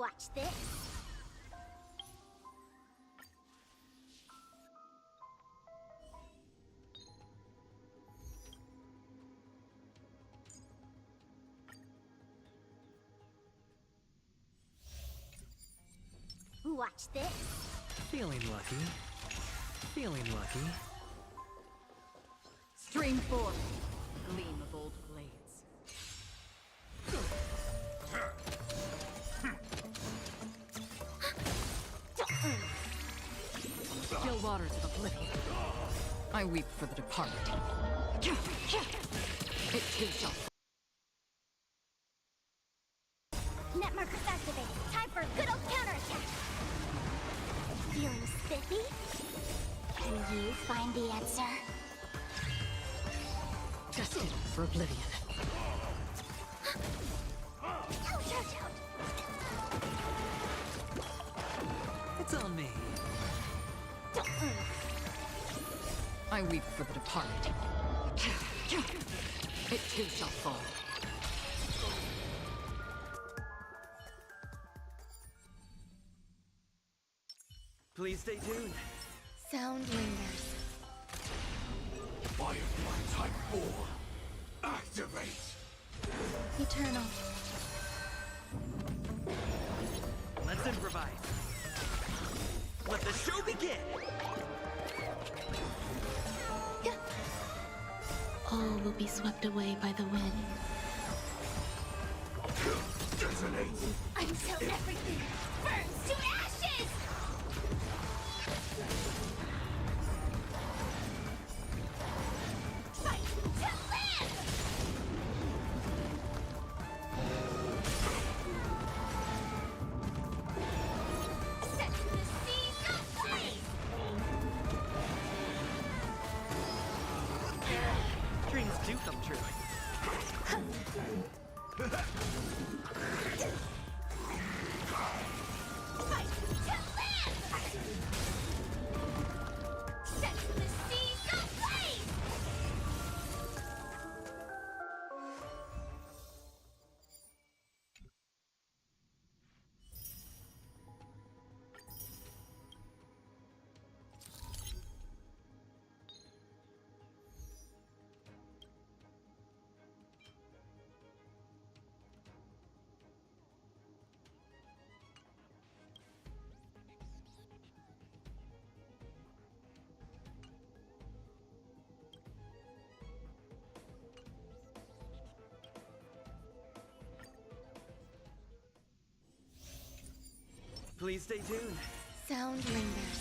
Watch this. Watch this. Feeling lucky. Feeling lucky. Stream forth, gleam of old blades. Still waters of oblivion. I weep for the departed. It too shall. Net markers activated. Time for a good old counterattack. Feeling spiffy? Can you find the answer? Destined for oblivion. Ouch, ouch, ouch. It's on me. I weep for the departed. It too shall fall. Please stay tuned. Sound lingers. Firefly Type 4, activate! Eternal. Let's improvise. Let the show begin! All will be swept away by the wind. Detonate! Until everything burns to ashes! Fight to live! Set the seas ablaze! Dreams do come true. Fight to live! Set the seas ablaze! Please stay tuned. Sound lingers.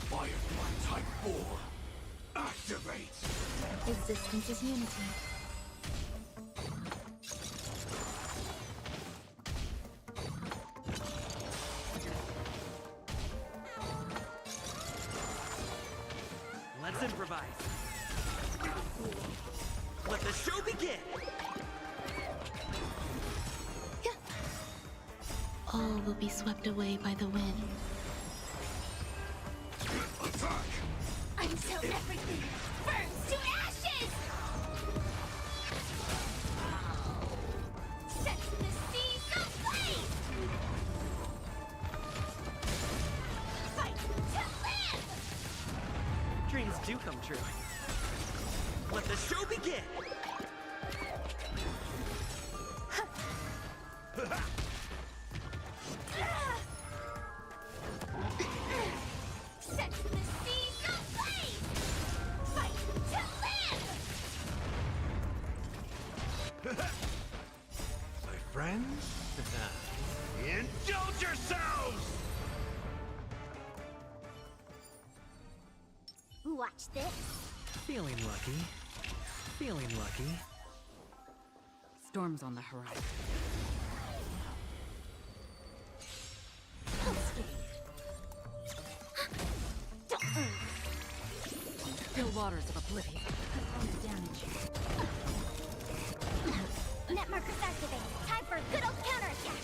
Firefly Type 4, activate! Existence is unity. Let's improvise. Let the show begin! All will be swept away by the wind. Attack! Until everything burns to ashes! Set the seas ablaze! Fight to live! Dreams do come true. Let the show begin! Set the seas ablaze! Fight to live! My friends, indulge yourselves! Watch this. Feeling lucky. Feeling lucky. Storms on the horizon. Still waters of oblivion. Damage. Net markers activated. Time for a good old counterattack.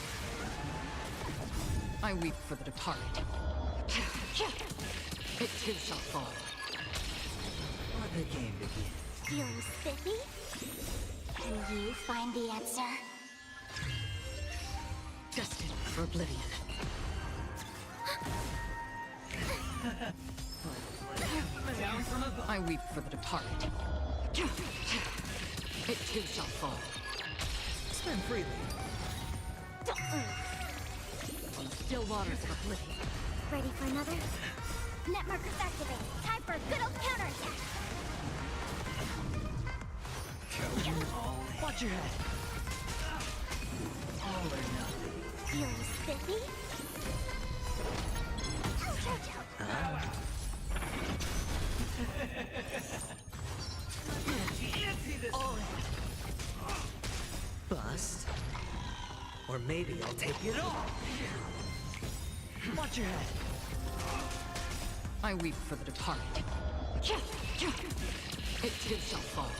I weep for the departed. It too shall fall. Let the game begin. Feeling spiffy? Can you find the answer? Destined for oblivion. Down from above. I weep for the departed. It too shall fall. Spend freely. On still waters of oblivion. Ready for another? Net markers activate. Time for a good old counterattack. Watch your head. All or nothing. Feeling spiffy? Ouch, ouch, ouch. All bust. Or maybe I'll take it all. Watch your head. I weep for the departed. It too shall fall.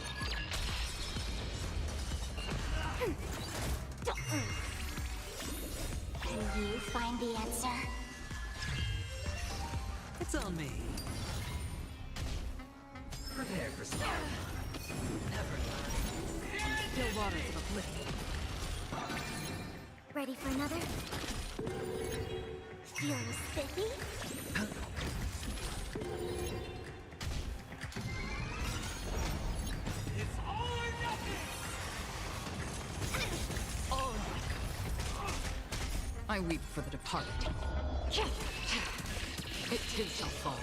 Can you find the answer? It's on me. Prepare for slaughter. Never mind. Still waters of oblivion. Ready for another? Feeling spiffy? I weep for the departed. It too shall fall.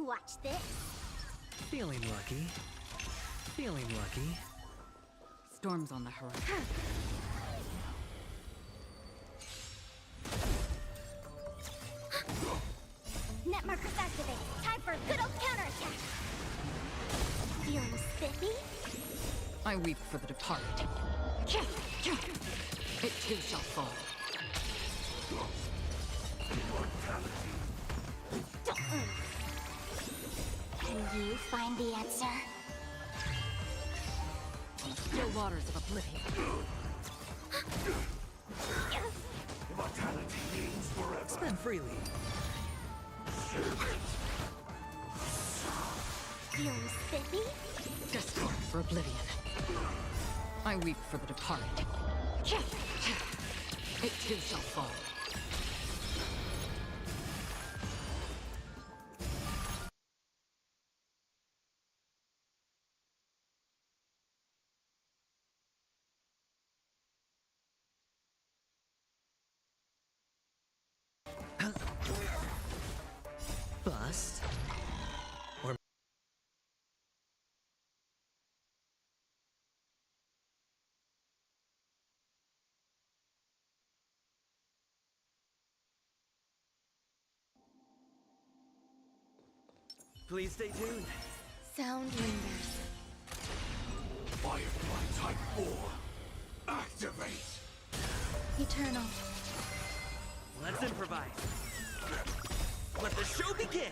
Watch this. Feeling lucky. Feeling lucky. Storm's on the horizon. Net markers activate. Time for a good old counterattack. Feeling spiffy? I weep for the departed. It too shall fall. Can you find the answer? On the still waters of oblivion. Immortality means forever. Spend freely. Feeling spiffy? Destined for oblivion. I weep for the departed. It too shall fall. Bust. Or please stay tuned. Sound lingers. Firefly Type 4. Activate. Eternal. Let's improvise. Let the show begin.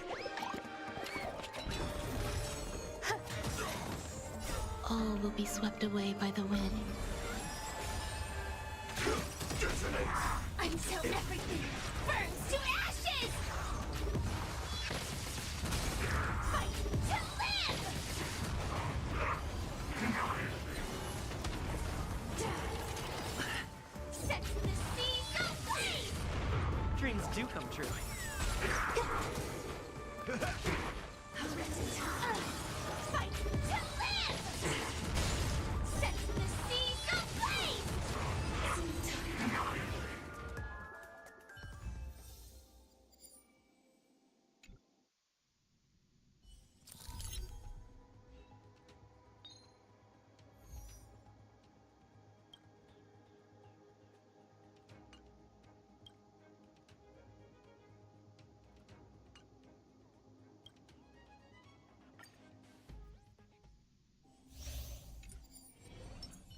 All will be swept away by the wind. Detonate. Until everything burns to ashes! Fight to live! Set the seas ablaze! Dreams do come true. Fight to live! Set the seas ablaze!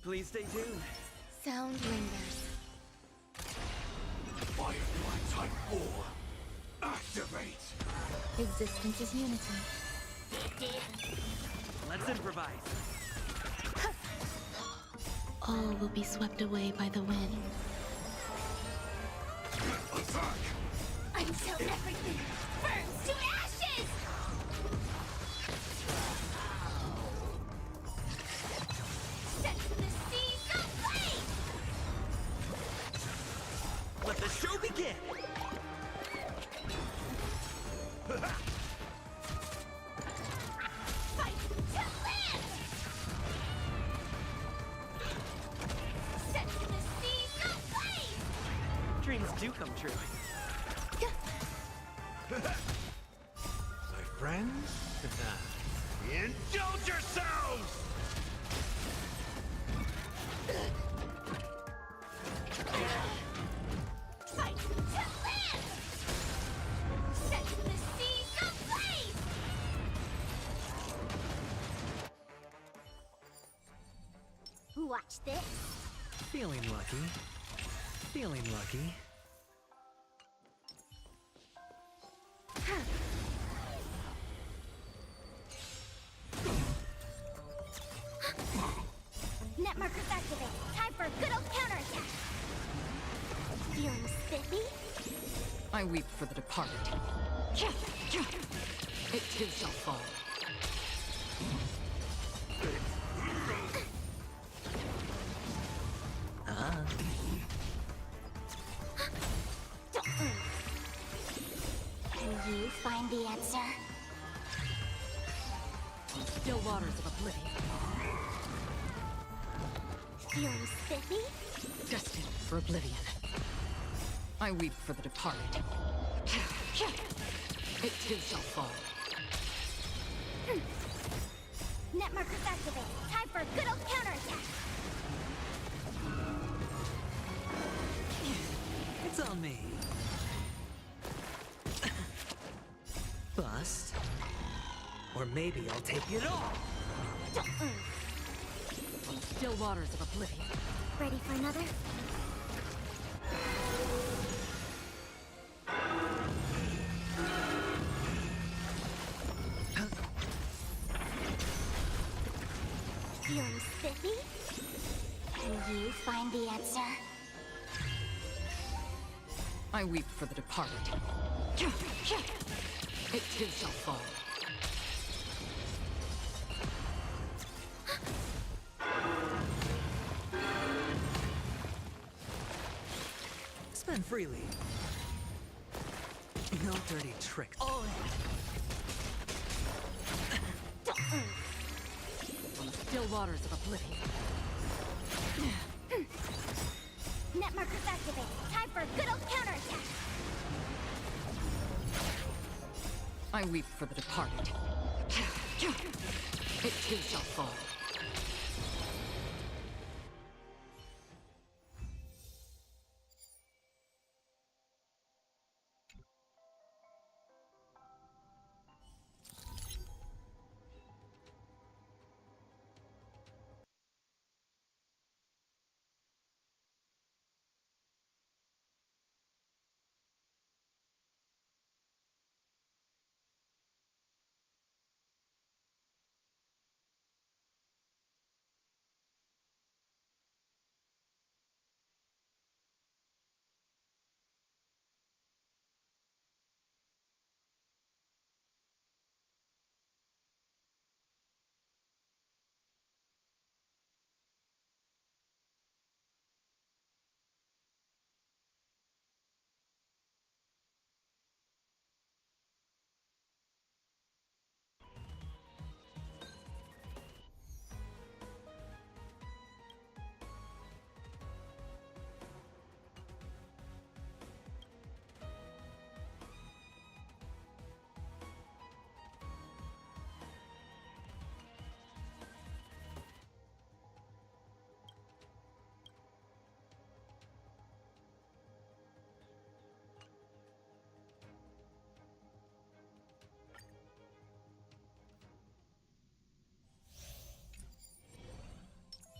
Please stay tuned. Sound lingers. Firefly Type 4. Activate. Existence is unity. Let's improvise. All will be swept away by the wind. Attack. Until everything burns to ashes! Set the seas ablaze! Let the show begin. Fight to live! Set the seas ablaze! Dreams do come true. My friends? Indulge yourselves! Fight to live! Set the seas ablaze! Watch this. Feeling lucky. Feeling lucky. Net markers activate. Time for a good old counterattack. Feeling spiffy? I weep for the departed. It too shall fall. Can you find the answer? On the still waters of oblivion. Feeling spiffy? Destined for oblivion. I weep for the departed. It too shall fall. Net markers activated. Time for a good old counterattack. It's on me. Bust. Or maybe I'll take it all. Still waters of oblivion. Ready for another? Feeling spiffy? Can you find the answer? I weep for the departed. It too shall fall. Spend freely. No dirty tricks. All in. Still waters of oblivion. Net markers activated. Time for a good old counterattack. I weep for the departed. It too shall fall.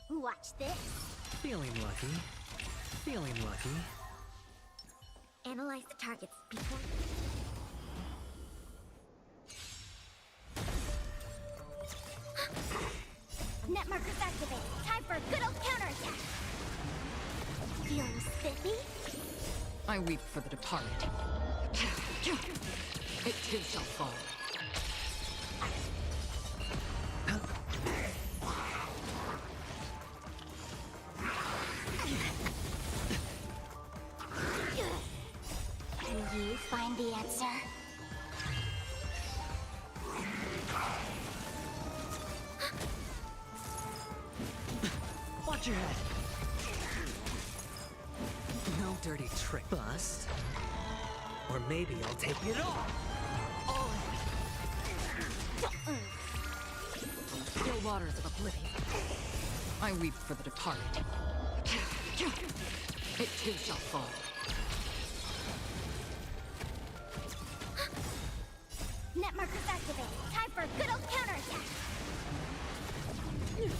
Watch this. Feeling lucky. Feeling lucky. Analyze the targets before. Net markers activated. Time for a good old counterattack. Feeling spiffy? I weep for the departed. It too shall fall. Can you find the answer? Watch your head. No dirty trick. Bust. Or maybe I'll take it all. All in. Still waters of oblivion. I weep for the departed. It too shall fall. Net markers activated. Time for a good old counterattack.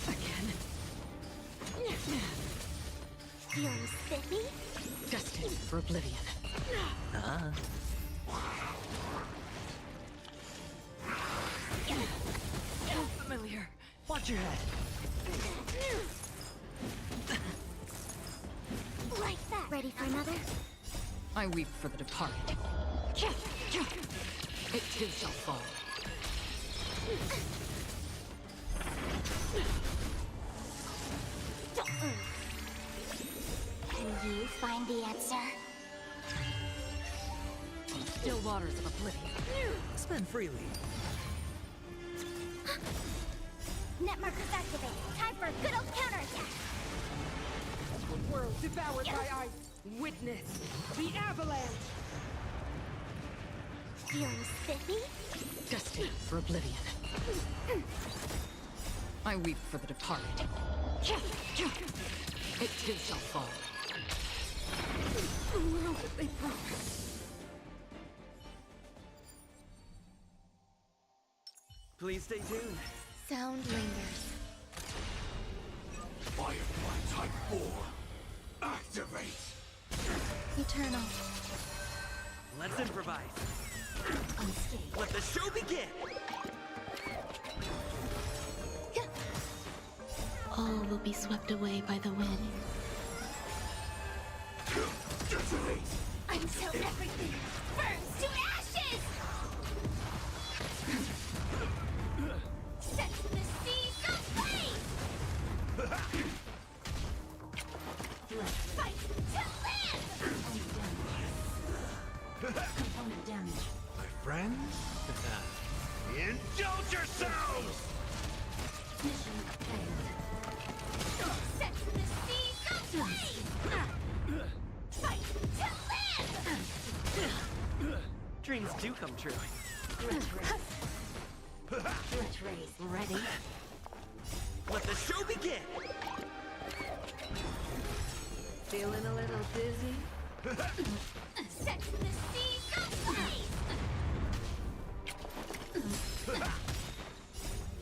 Again. Feeling spiffy? Destined for oblivion. So familiar. Watch your head. Like that. Ready for another? I weep for the departed. It too shall fall. Can you find the answer? Still waters of oblivion. Spend freely. Net markers activated. Time for a good old counterattack. World devoured by ice. Witness the avalanche. Feeling spiffy? Destined for oblivion. I weep for the departed. It too shall fall. The world that they promised. Please stay tuned. Sound lingers. Firefly Type 4. Activate! Eternal. Let's improvise. Unscathed. Let the show begin! All will be swept away by the wind. Detonate! Until everything burns to ashes! Set the seas ablaze! Fight to live! Component damage. My friends? Indulge yourselves! Mission failed. Set the seas ablaze! Fight to live! Dreams do come true. Threat race. Threat race. Ready? Let the show begin! Feeling a little dizzy? Set the seas ablaze!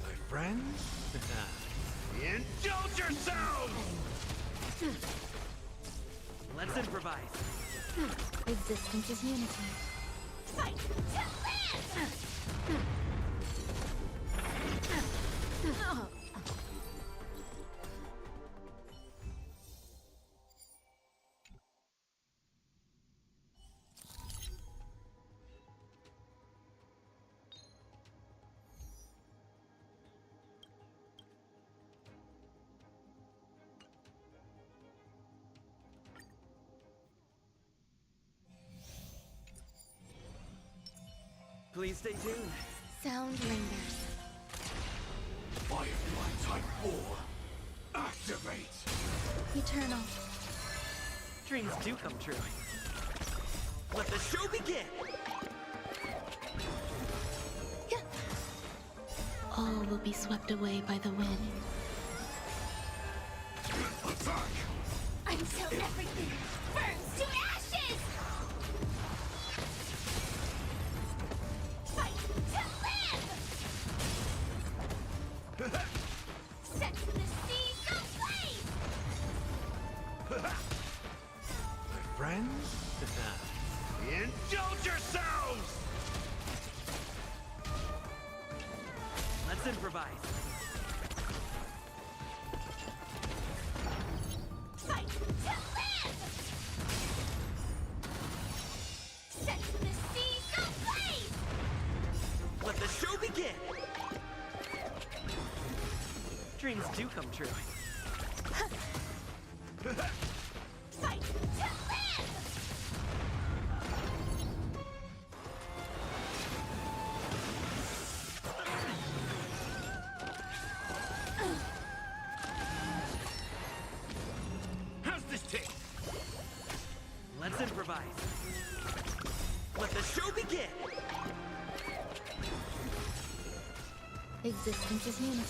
My friends? Indulge yourselves! Let's improvise. Existence is unity. Fight to live! Please stay tuned. Sound lingers. Firefly Type 4. Activate! Eternal. Dreams do come true. Let the show begin! All will be swept away by the wind. Attack! Until everything burns to ashes! Fight to live! Set the seas ablaze! My friends? Indulge yourselves! Let's improvise. Fight to live! Set the seas ablaze! Let the show begin! Dreams do come true. Fight to live! How's this take? Let's improvise. Let the show begin! Existence is unity.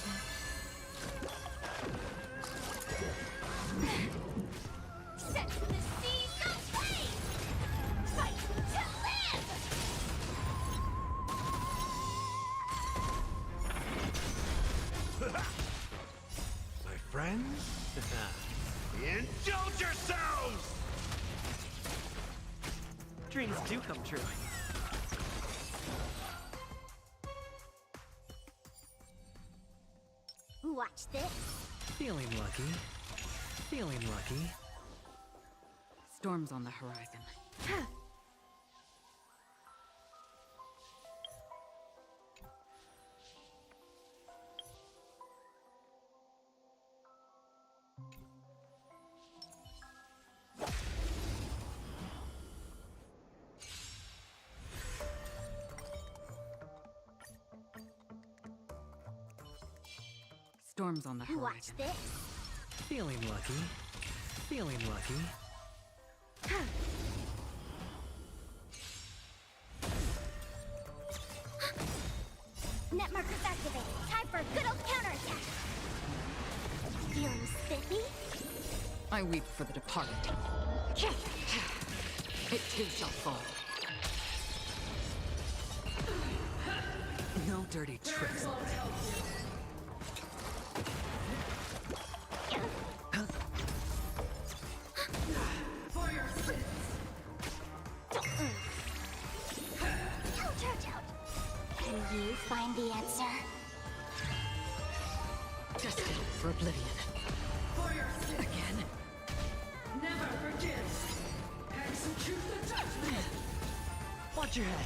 Set the seas ablaze! Fight to live! My friends? Indulge yourselves! Dreams do come true. Watch this. Feeling lucky. Feeling lucky. Storms on the horizon. Storms on the Watch horizon. this. Feeling lucky. Feeling lucky. Net markers activated. I weep for the departed. It too shall fall. No dirty tricks. For your sins. Ouch, ouch, ouch. Can you find the answer? Destined for oblivion. For your sins. Again? Never forgive. Execute the judgment. Watch your head.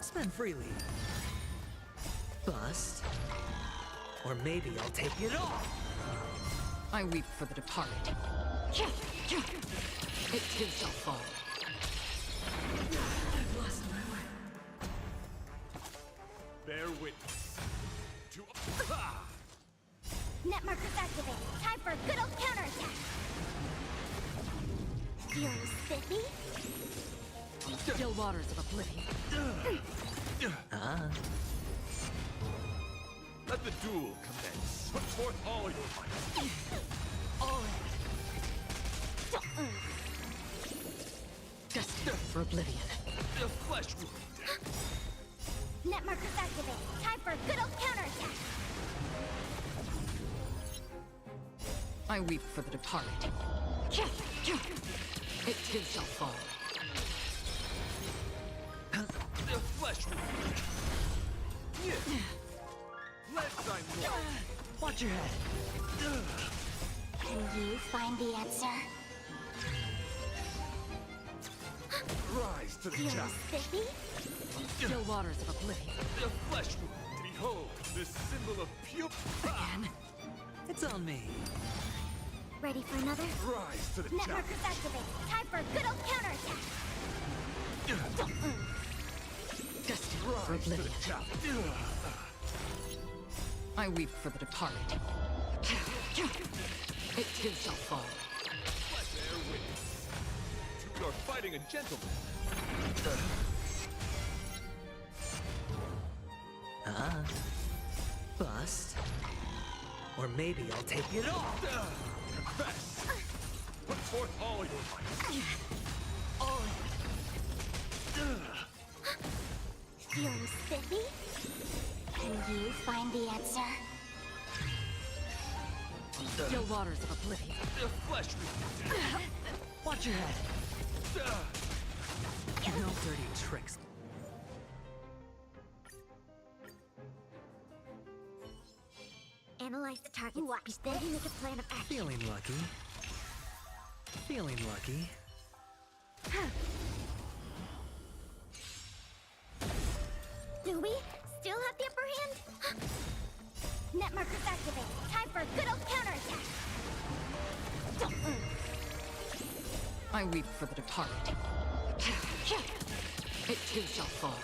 Spend freely. Bust. Or maybe I'll take it all. I weep for the departed. It too shall fall. I've lost my way. Bear witness to. Net markers activated. Time for a good old counterattack. Feeling spiffy? Still waters of oblivion. Let the duel commence. Put forth all your might. Destined for oblivion. The flesh wound. Net markers activated. Time for a good old counterattack. I weep for the departed. It too shall fall. The flesh wound. Let thy noise. Watch your head. Can you find the answer? Rise to the Feeling challenge. spiffy? Still waters of oblivion. The flesh wound. Behold, this symbol of pure. Again? It's on me. Ready for another? Rise to the Net challenge. markers activated. Time for a good old counterattack. Destined for Rise to oblivion. the challenge. I weep for the departed. It too shall fall. Bear witness. You're fighting a gentleman. Bust. Or maybe I'll take it all. Confess. Put forth all your might. Feeling spiffy? Can you find the answer? Still waters of oblivion. The flesh wound. Watch your head. No dirty tricks. Analyze the target. Watch, then you make a plan of action. Feeling lucky. Feeling lucky. Do we still have the upper hand? Net markers activated. Time for a good old counterattack. I weep for the departed. It too shall fall.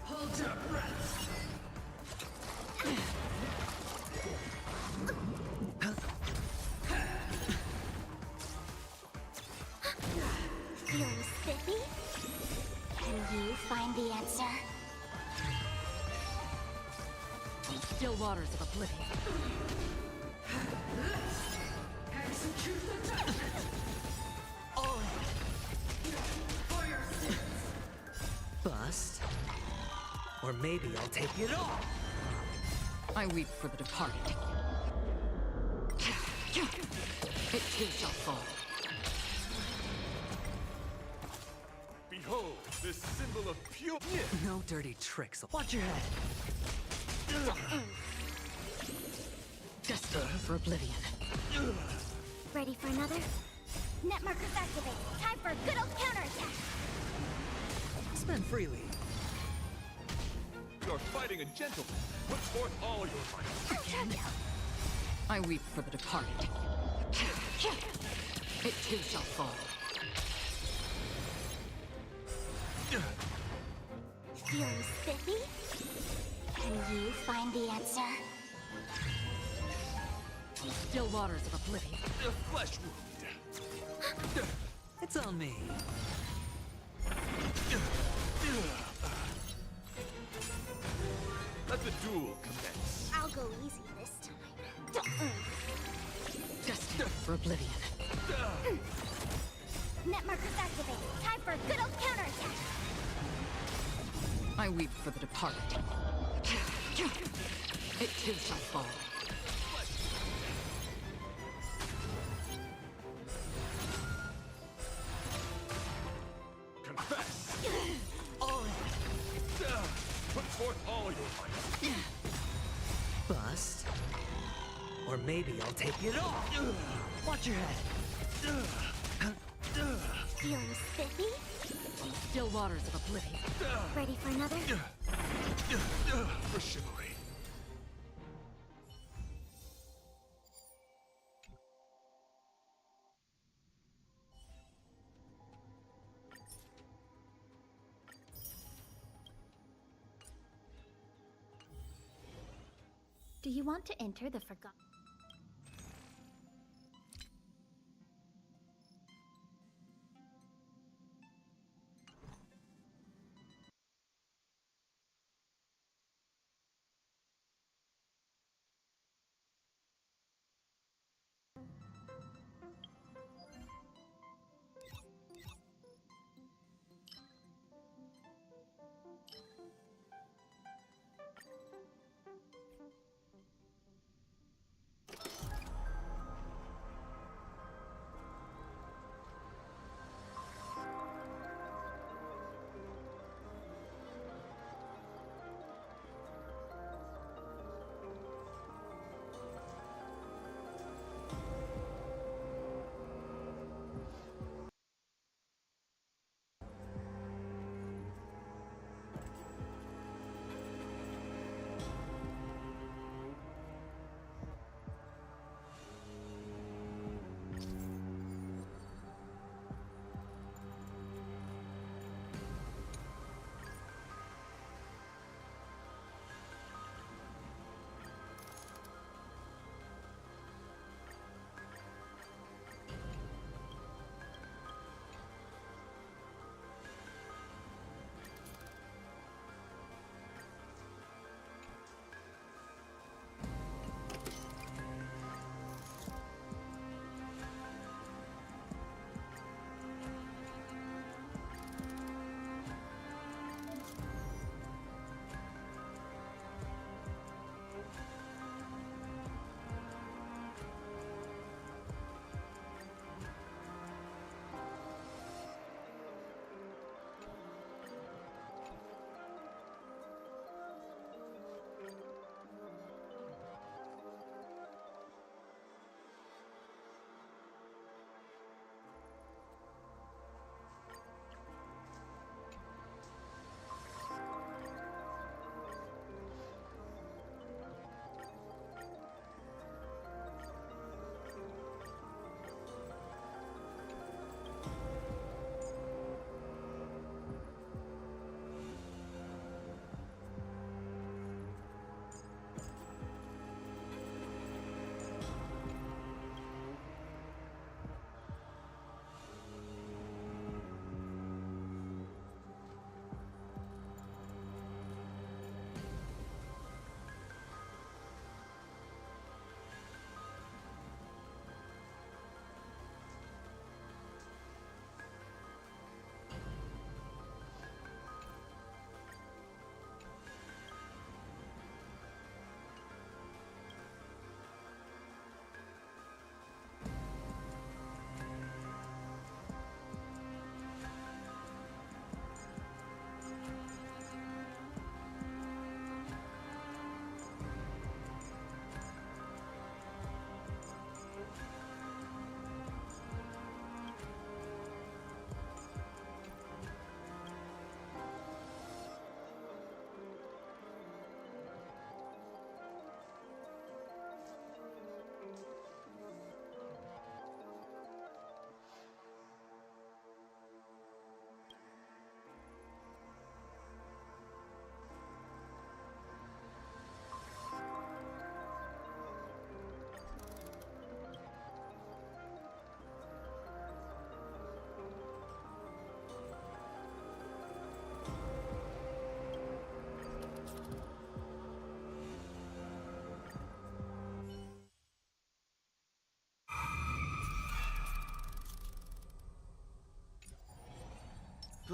Hold your breath. Feeling spiffy? Can you find the answer? Still waters of oblivion. Execute the judgment. For your sins. Bust. Or maybe I'll take it all. I weep for the departed. It too shall fall. Behold, this symbol of pure. No dirty tricks. Watch your head. Destined for oblivion. Ready for another? Net markers activated. Time for a good old counterattack. Spend freely. You're fighting a gentleman. Put forth all your might. Ouch, ouch, ouch. I weep for the departed. It too shall fall. Feeling spiffy? Can you find the answer? Still waters of oblivion. The flesh wound. It's on me. duel commence. I'll go easy this time. Destined for oblivion. Net markers activated. Time for a good old counterattack. I weep for the departed. It too shall fall. Confess. All in. Put forth all your might. Bust. Or maybe I'll take it off. Watch your head. Feeling spiffy? On the still waters of oblivion. Ready for another? For chivalry. Do you want to enter the forgotten?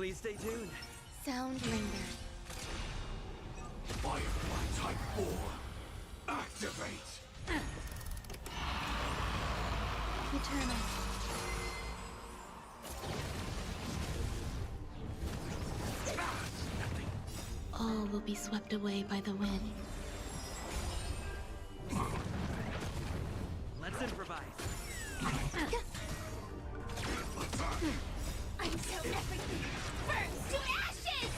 Please stay tuned. Sound linger. Firefly Type 4. Activate! Eternal. All will be swept away by the wind. Let's improvise. Until everything burns to ashes!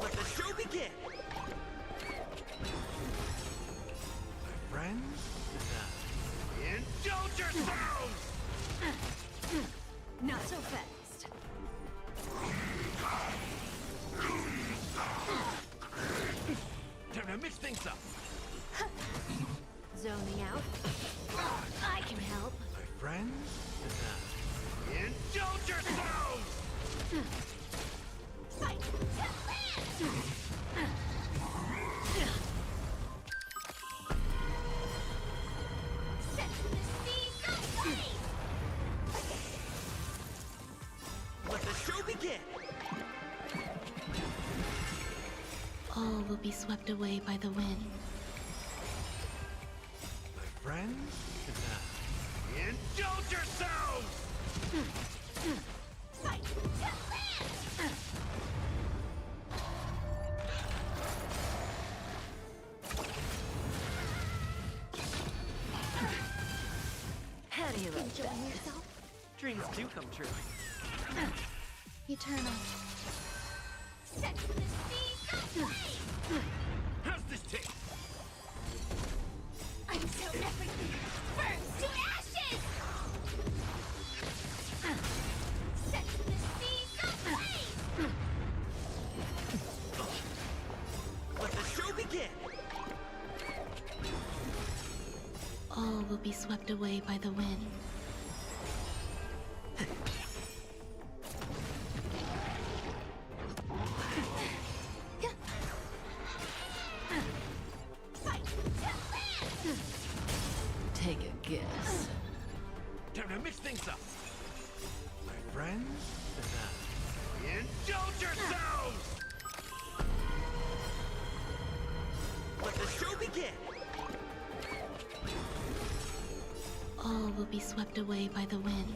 Let the show begin! Friends? Indulge yourselves! Not so fast. Time to mix things up! Zoning out. I can help. My friends? Indulge yourselves! Fight to land! Set the seas aflame! Let the show begin! All will be swept away by the wind. My friends? Indulge yourselves! Fight to land! How do you like that? Enjoying yourself? Dreams do come true. Eternal. Set the seas aflame! How's this taste? Until everything burns to ashes! Set the seas aflame! Let the show begin! All will be swept away by the wind. Fight to land! Take a guess. Time to mix things up! My friends? Indulge yourselves! Let the show begin! All will be swept away by the wind.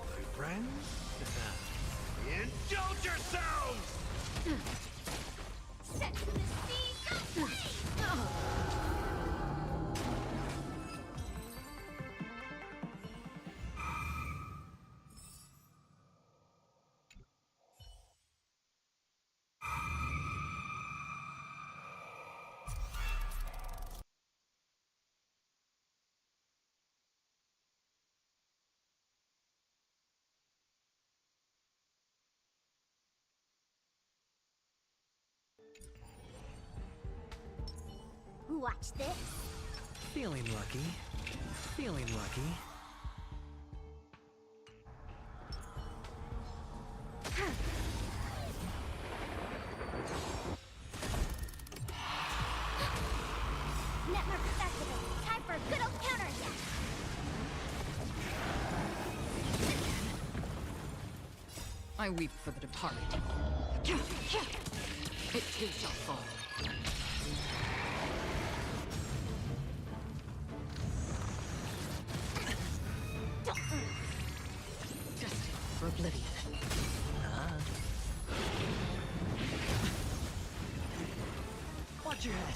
My friends? Indulge yourselves! Set the seas aflame! Watch this. Feeling lucky. Feeling lucky. Netmark is activated. Time for a good old counterattack. I weep for the departed. It too shall fall. Destined for oblivion. Watch your head.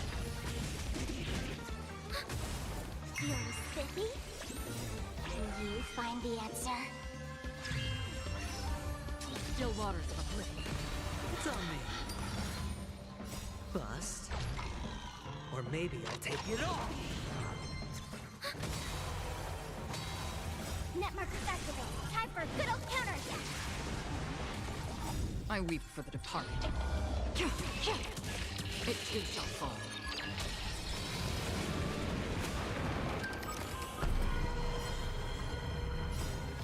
Feeling spiffy? Can you find the answer? Still waters of oblivion. It's on me. Bust. Or maybe I'll take it all. Netmark is activated. Time for a good old counterattack. I weep for the departed. It too shall fall.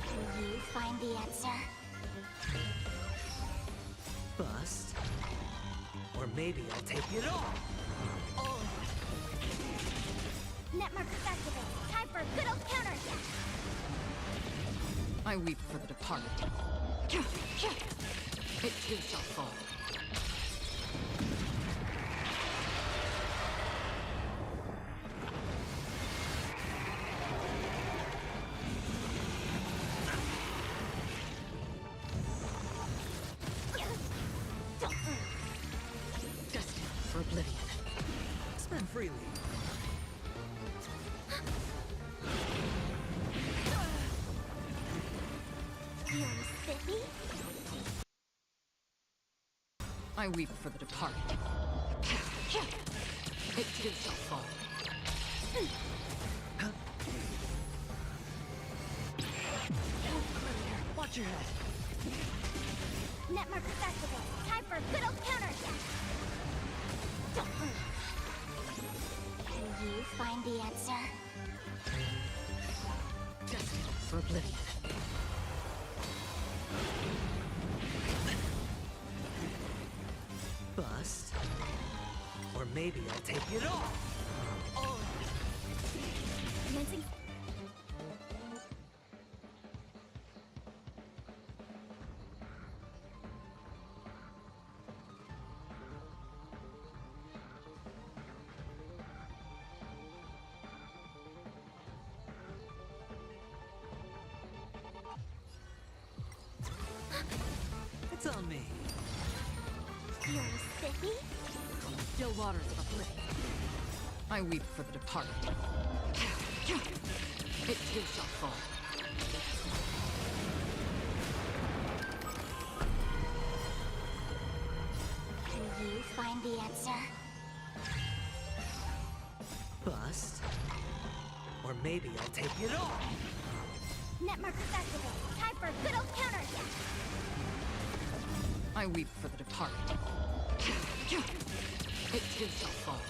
Can you find the answer? Bust. Or maybe I'll take it all. Net markers activated. Time for a good old counterattack. I weep for the departed. It too shall fall. Destined for oblivion. Spend freely. Feeling spiffy? I weep for the departed. It too shall fall. Watch your head. Net markers activated. Time for a good old counterattack. Can you find the answer? Destined for oblivion. Bust. Or maybe I'll take it all. Commencing. It's on me. Feeling spiffy? Still waters of oblivion. I weep for the departed. It too shall fall. Can you find the answer? Bust. Or maybe I'll take it all. Net markers activated. Time for a good old counterattack. I weep for the departed. It too shall fall.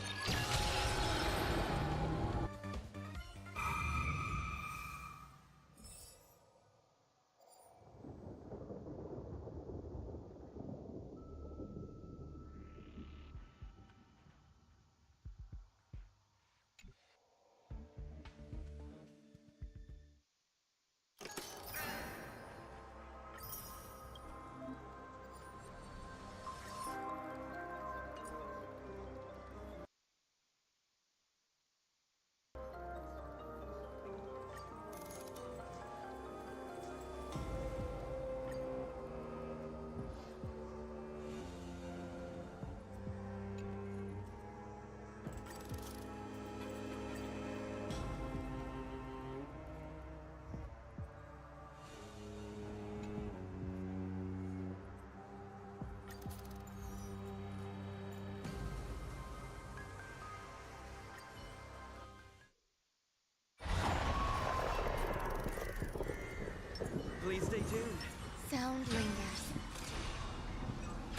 Please stay tuned. Sound lingers.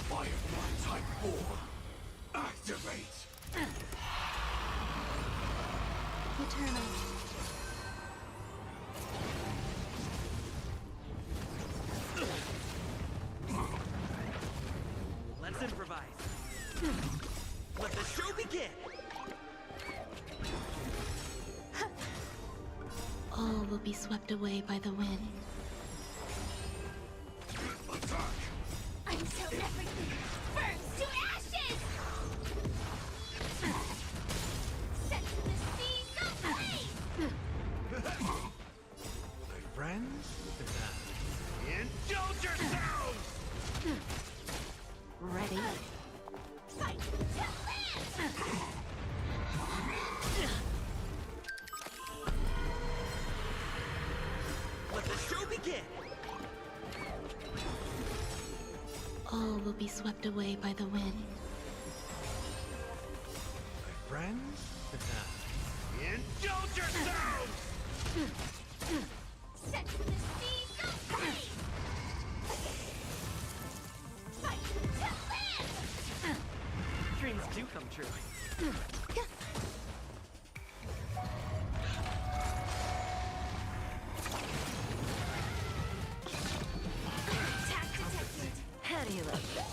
Firefly Type 4. Activate! Eternal. Let's improvise. Let the show begin. All will be swept away by the wind. Attack! Until everything burns to ashes! Set the seas ablaze! My friends? Indulge yourselves! Ready? Fight to land! Let the show begin. All will be swept away by the wind. My friends? Indulge yourselves! Set the seas ablaze! Fight to land! Dreams do come true. Attack detected! How do you like that?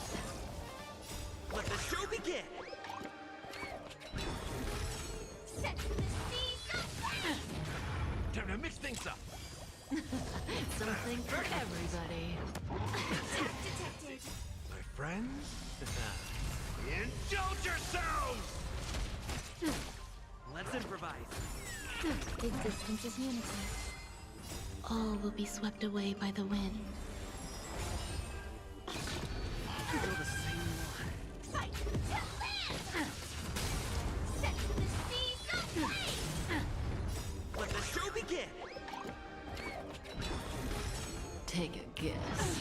Let the show begin. Set the seas something for everybody. Attack detected. My friends? Indulge yourselves! Let's improvise. Existence is unity. All will be swept away by the wind. Feel the same way. Fight to live! Set the seas ablaze! Let the show begin! Take a guess.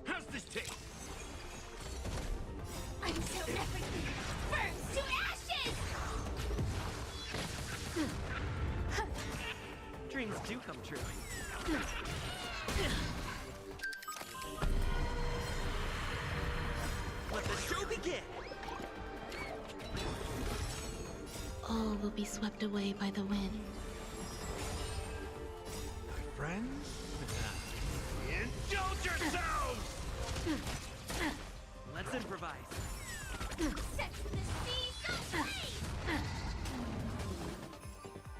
How's this taste? Until everything burns to ashes! Dreams do come true. Let the show begin! All will be swept away by the wind. My friends? Indulge yourselves! Let's improvise. Set the seas ablaze!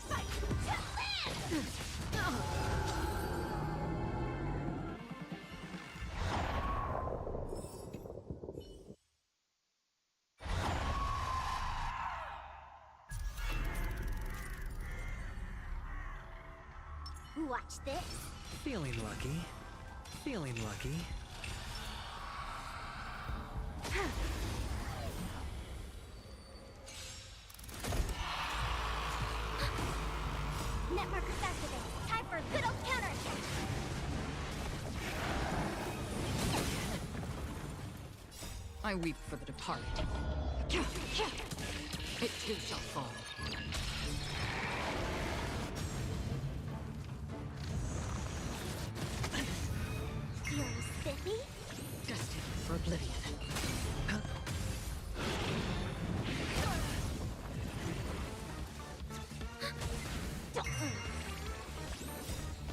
Fight to live! Watch this. Feeling lucky. Feeling lucky. Net markers activated. Time for a good old counterattack. I weep for the departed. It too shall fall. Feeling spiffy? Destined for oblivion.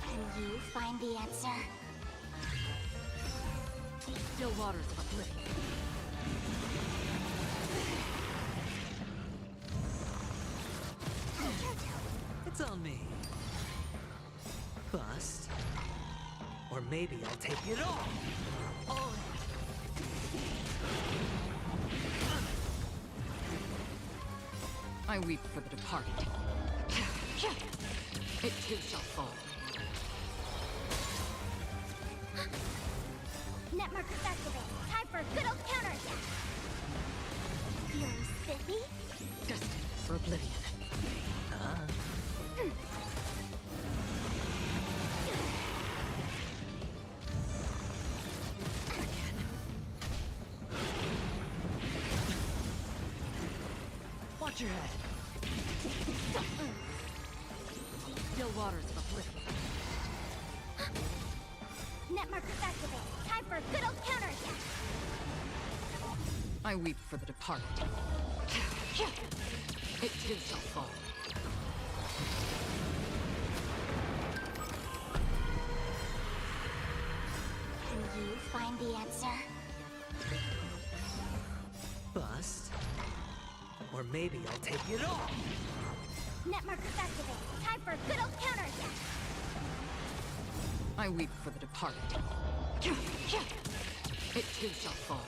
Can you find the answer? Still waters of oblivion. It's on me. Bust. Or maybe I'll take it all. Oh. I weep for the departed. It too shall fall. Net markers activated. Time for a good old counterattack. Feeling spiffy? Destined for oblivion. Watch your head. Still waters of oblivion. Net markers activated. Time for a good old counterattack. I weep for the departed. It too shall fall. Can you find the answer? Bust. Or maybe I'll take it all. Net markers activated. Time for a good old counterattack. I weep for the departed. It too shall fall.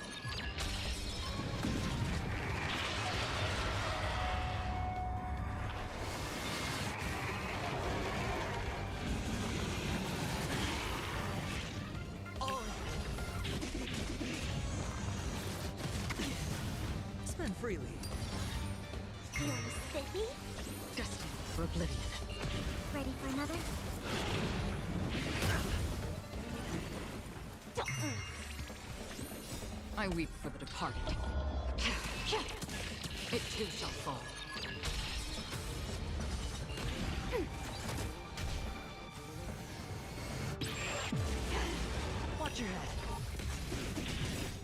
Spend freely. Feeling spiffy? Destined for oblivion. Ready for another? I weep for the departed. It too shall fall. Watch your head.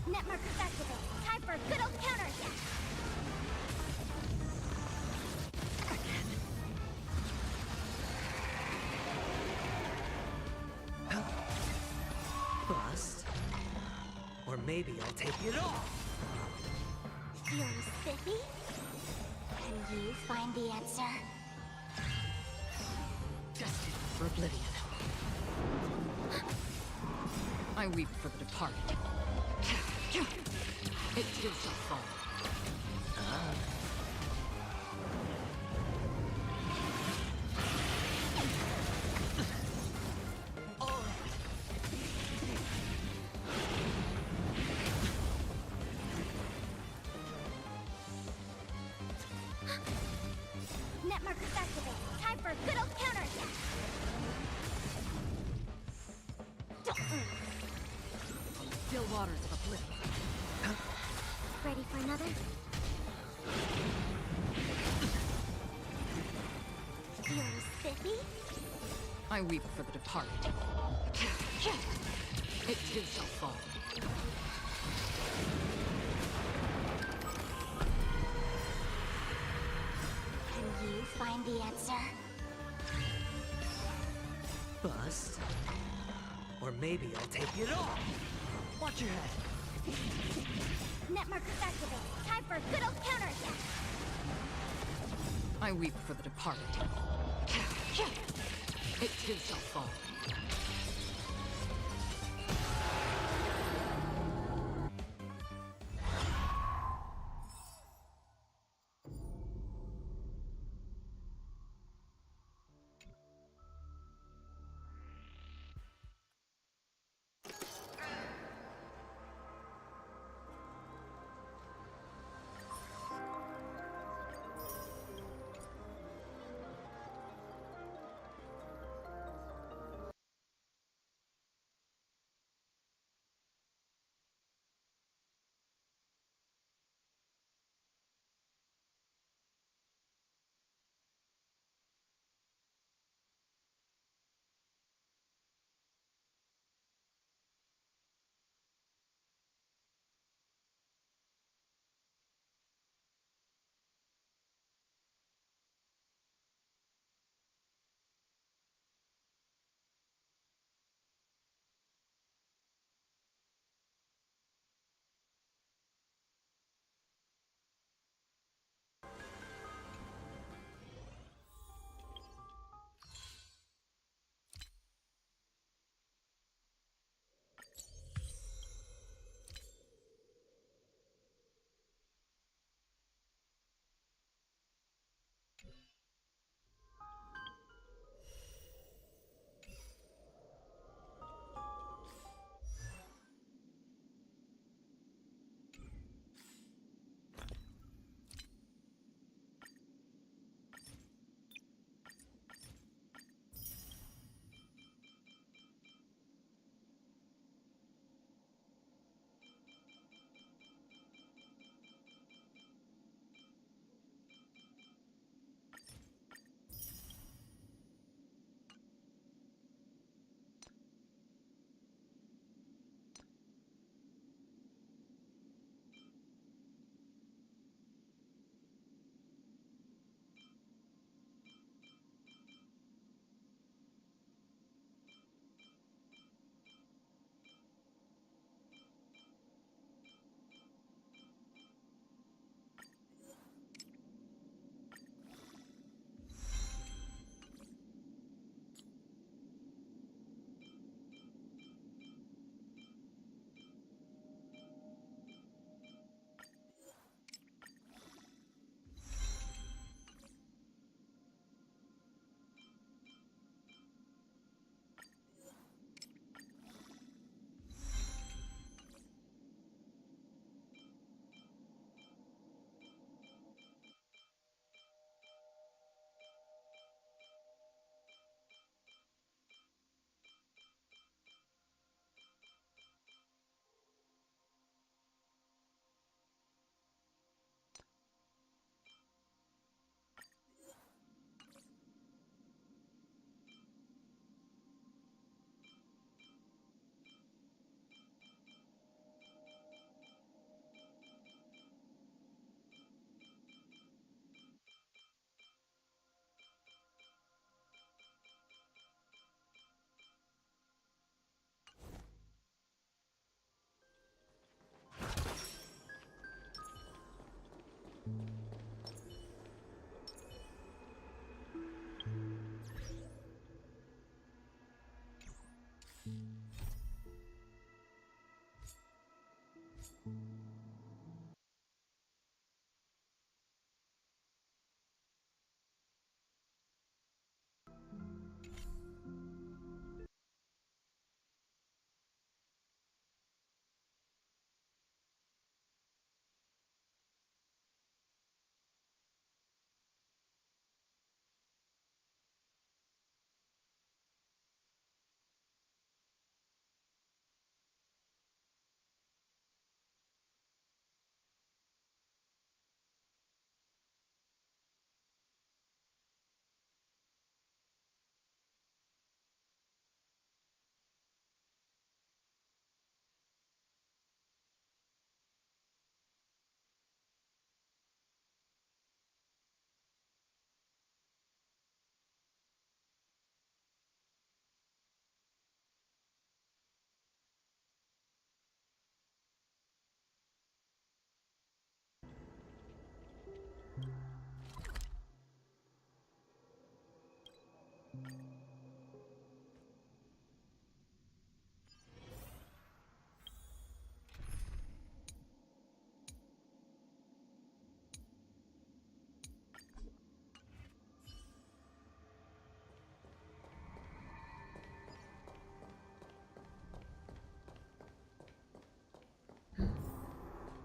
Net markers activated. Time for a good old counterattack. Bust. Or maybe I'll take it all. Feeling spiffy? Can you find the answer? Destined for oblivion. I weep for the departed. It too shall fall. Net markers activate. Time for a good old counterattack. Still waters of oblivion. Ready for another? Feeling spiffy? I weep for the departed. It too shall fall. Can you find the answer? Bust. Or maybe I'll take it all. Watch your head. Net markers activate. Time for a good old counterattack. I weep for the departed. It too shall fall.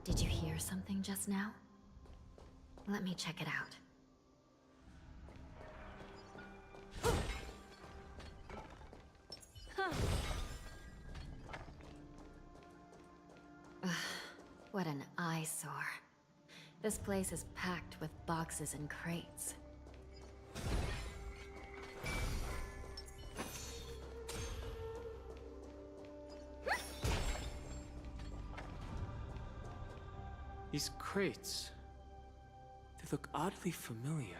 Did you hear something just now? Let me check it out. Ugh, what an eyesore. This place is packed with boxes and crates. These crates, they look oddly familiar.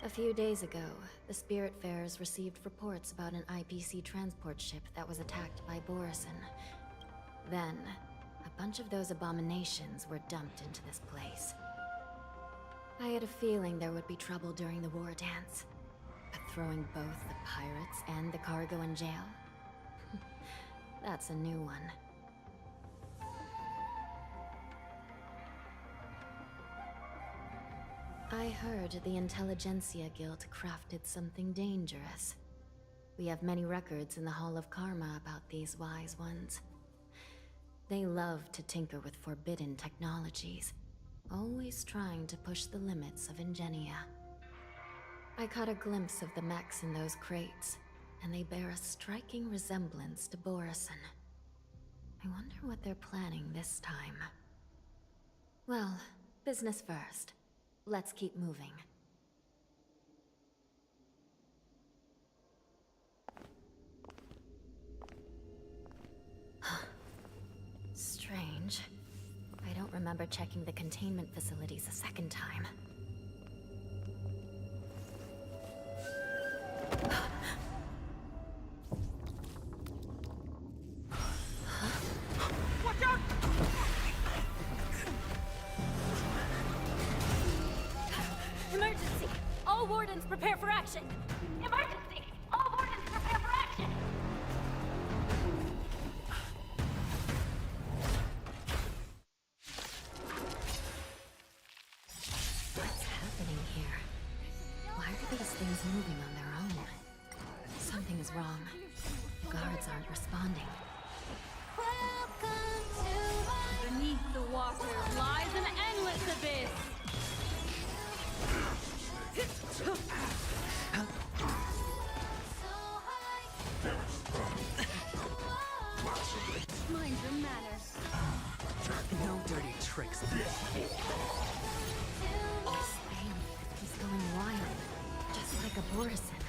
A few days ago, the Spiritfarers received reports about an IPC transport ship that was attacked by Borison. Then, a bunch of those abominations were dumped into this place. I had a feeling there would be trouble during the war dance, but throwing both the pirates and the cargo in jail? That's a new one. I heard the Intelligentsia Guild crafted something dangerous. We have many records in the Hall of Karma about these wise ones. They love to tinker with forbidden technologies, always trying to push the limits of Ingenia. I caught a glimpse of the mechs in those crates, and they bear a striking resemblance to Borison. I wonder what they're planning this time. Well, business first. Let's keep moving. Strange. I don't remember checking the containment facilities a second time. Emergency! All wardens prepare for action! Emergency! All wardens prepare for action! What's happening here? Why are these things moving on their own? Something is wrong. Guards aren't responding. Welcome to Beneath the water lies an endless abyss. Mind your manners. No dirty tricks. This thing is going wild, just like a Borison.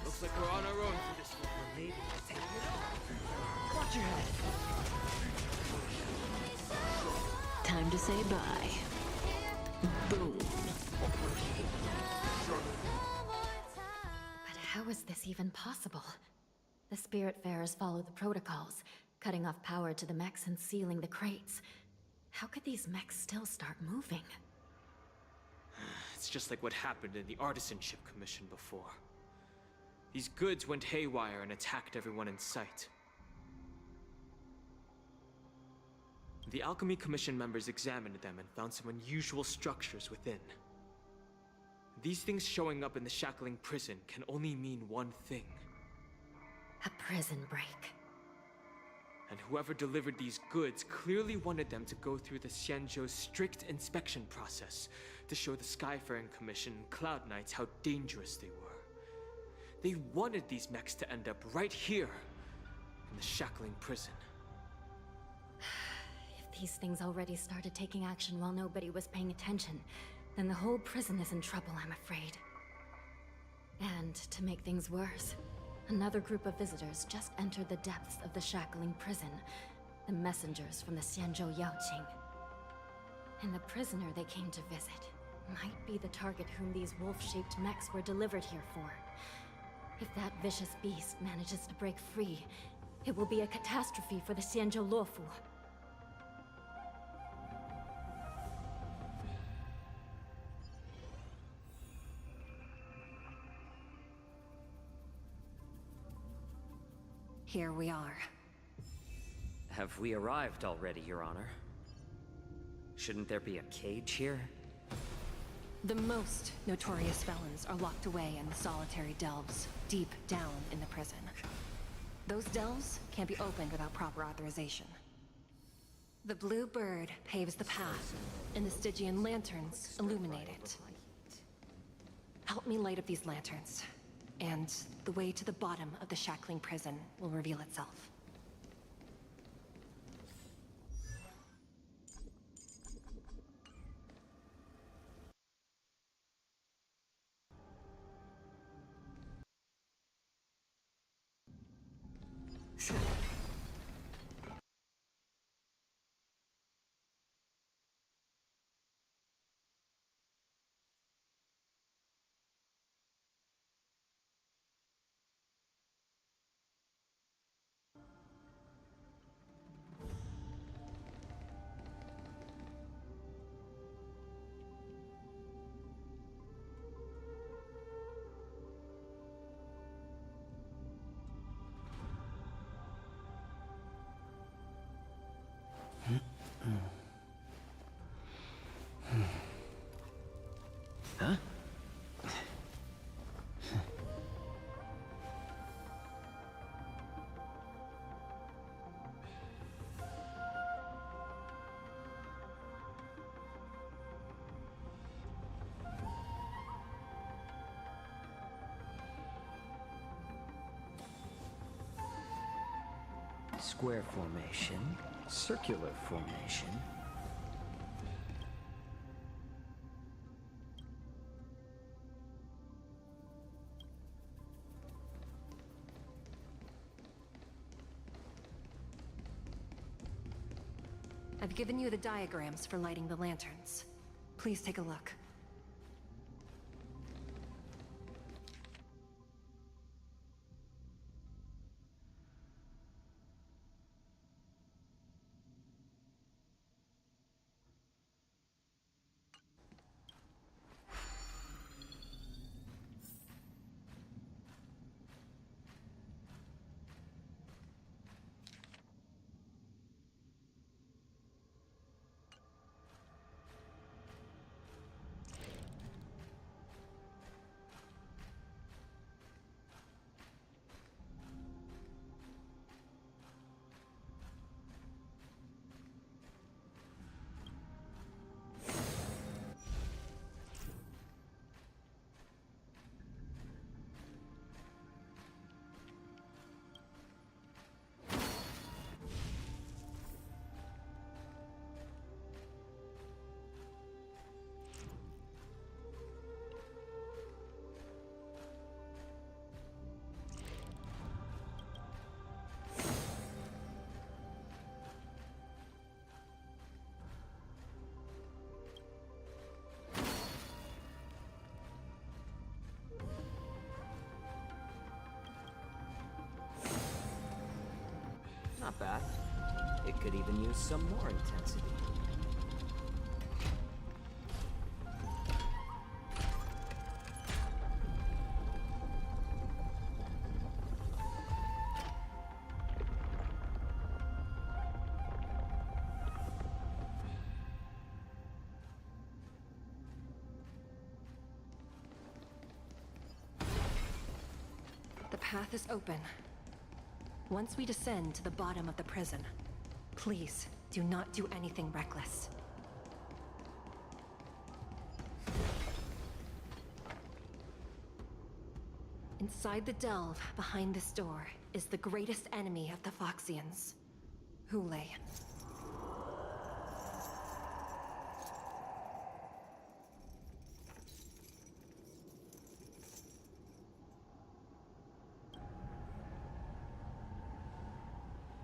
Looks like we're on our own for this one. Or maybe I'll take it all. Watch your head. Time to say bye. Boom. But how is this even possible? The Spiritfarers follow the protocols, cutting off power to the mechs and sealing the crates. How could these mechs still start moving? It's just like what happened in the Artisanship Commission before. These goods went haywire and attacked everyone in sight. The Alchemy Commission members examined them and found some unusual structures within. These things showing up in the shackling prison can only mean one thing. A prison break. And whoever delivered these goods clearly wanted them to go through the Xianzhou's strict inspection process to show the Skyfaring Commission and Cloud Knights how dangerous they were. They wanted these mechs to end up right here, in the shackling prison. If these things already started taking action while nobody was paying attention, then the whole prison is in trouble, I'm afraid. And to make things worse, another group of visitors just entered the depths of the shackling prison. The messengers from the Xianzhou Yaoqing. And the prisoner they came to visit might be the target whom these wolf-shaped mechs were delivered here for. If that vicious beast manages to break free, it will be a catastrophe for the Xianzhou Luofu. Here we are. Have we arrived already, Your Honor? Shouldn't there be a cage here? The most notorious felons are locked away in the solitary delves, deep down in the prison. Those delves can't be opened without proper authorization. The blue bird paves the path, and the Stygian lanterns illuminate it. Help me light up these lanterns, and the way to the bottom of the shackling prison will reveal itself. Huh? Square formation, circular formation. I've given you the diagrams for lighting the lanterns. Please take a look. Not bad. It could even use some more intensity. path is open. Once we descend to the bottom of the prison, please do not do anything reckless. Inside the delve, behind this door, is the greatest enemy of the Foxians, Hule.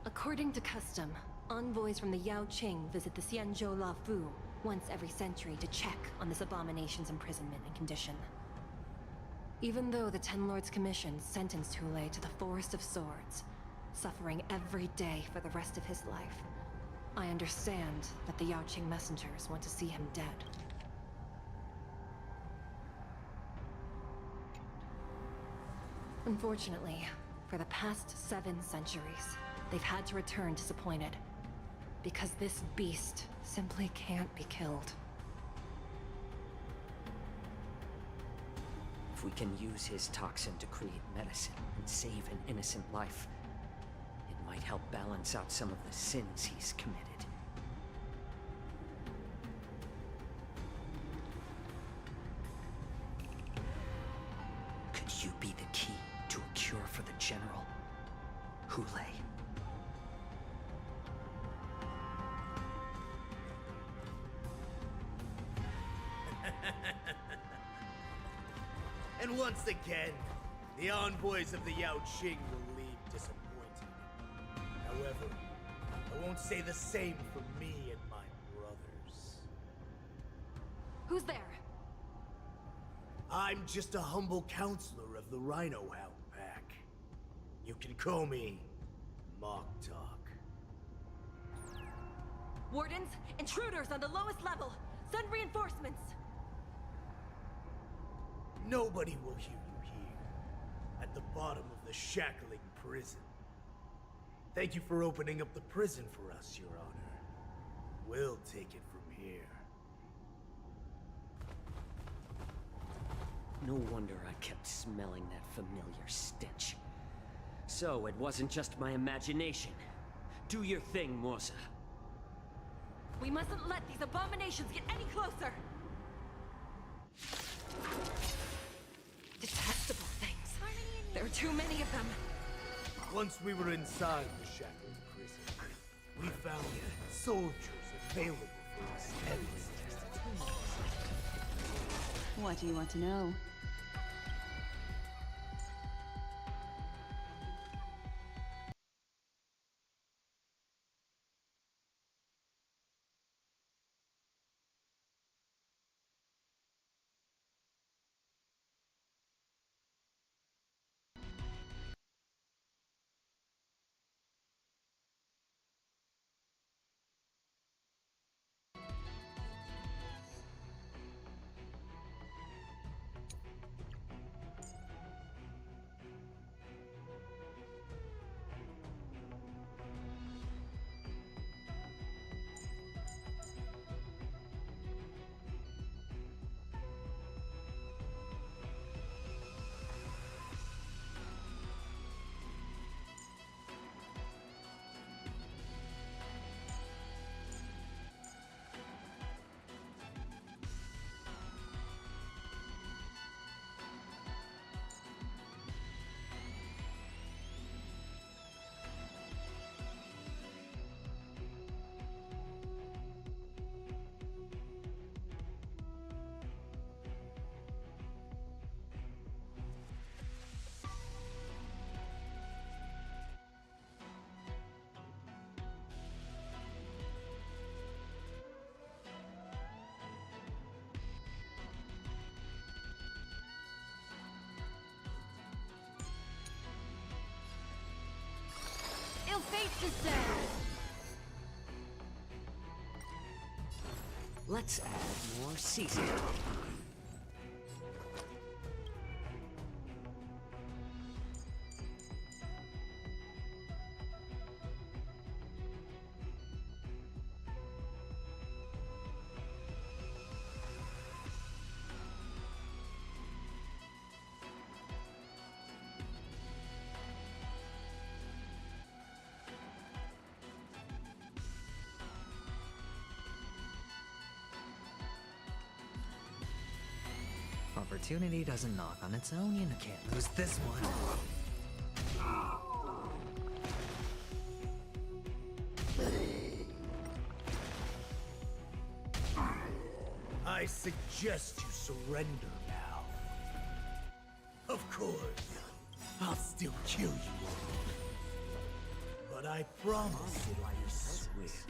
According to custom, envoys from the Yao Qing visit the Xianzhou La Fu once every century to check on this abomination's imprisonment and condition. Even though the Ten Lords Commission sentenced Hule to the Forest of Swords, suffering every day for the rest of his life, I understand that the Yao Qing messengers want to see him dead. Unfortunately, for the past 7 centuries, they've had to return disappointed. Because this beast simply can't be killed. If we can use his toxin to create medicine and save an innocent life, it might help balance out some of the sins he's committed. Could you be the key to a cure for the General, Hule? And once again, the envoys of the Yao Qing will leave disappointed. However, I won't say the same for me and my brothers. Who's there? I'm just a humble counselor of the Rhino Hound Pack. You can call me Mock Talk. Wardens, intruders on the lowest level! Send reinforcements! Nobody will hear you here, at the bottom of the shackling prison. Thank you for opening up the prison for us, Your Honor. We'll take it from here. No wonder I kept smelling that familiar stench. So it wasn't just my imagination. Do your thing, Morsa. We mustn't let these abominations get any closer! Detestable things. There are too many of them. Once we were inside the shackled prison, we found soldiers available for us everywhere. What do you want to know? Ill fate descends! Let's add more seasoning. opportunity doesn't knock on its own, you can't lose this one. I suggest you surrender now. Of course, I'll still kill you all. But I promise it'll be swift.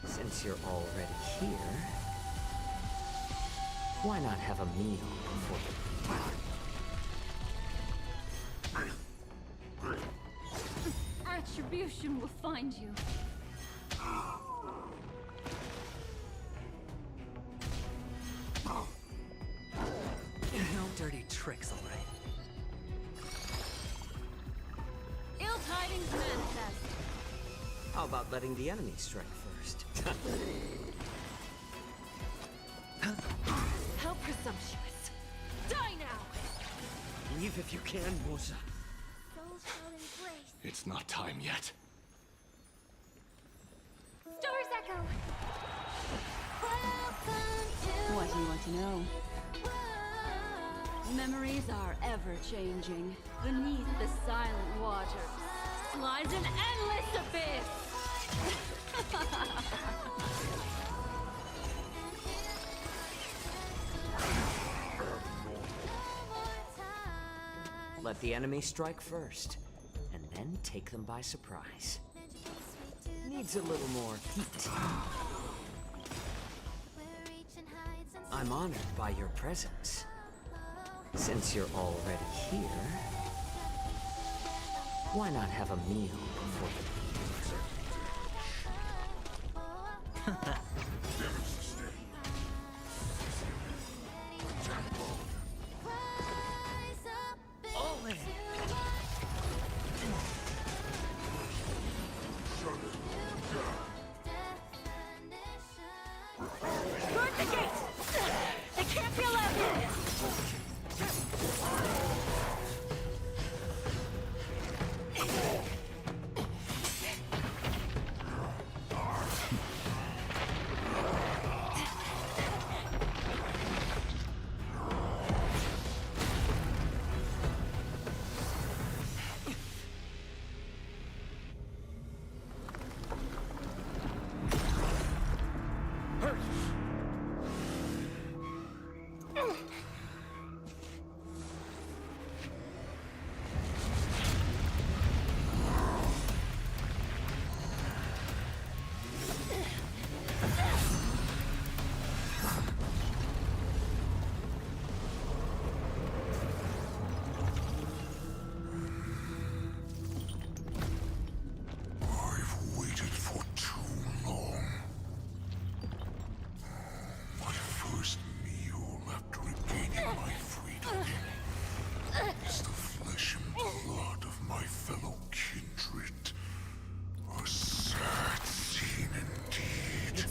Since you're already here, why not have a meal before the... Attribution will find you. No dirty tricks, alright? Ill tidings manifest. How about letting the enemy strike first? How presumptuous. Die now! Leave if you can, Musa. Souls shall embrace. It's not time yet. Stars echo. Welcome to What do you want to know? Memories are ever changing. Beneath the silent waters lies an endless abyss. Let the enemy strike first, and then take them by surprise. Needs a little more heat. I'm honored by your presence. Since you're already here, why not have a meal before the... Guard the gate! They can't be allowed in!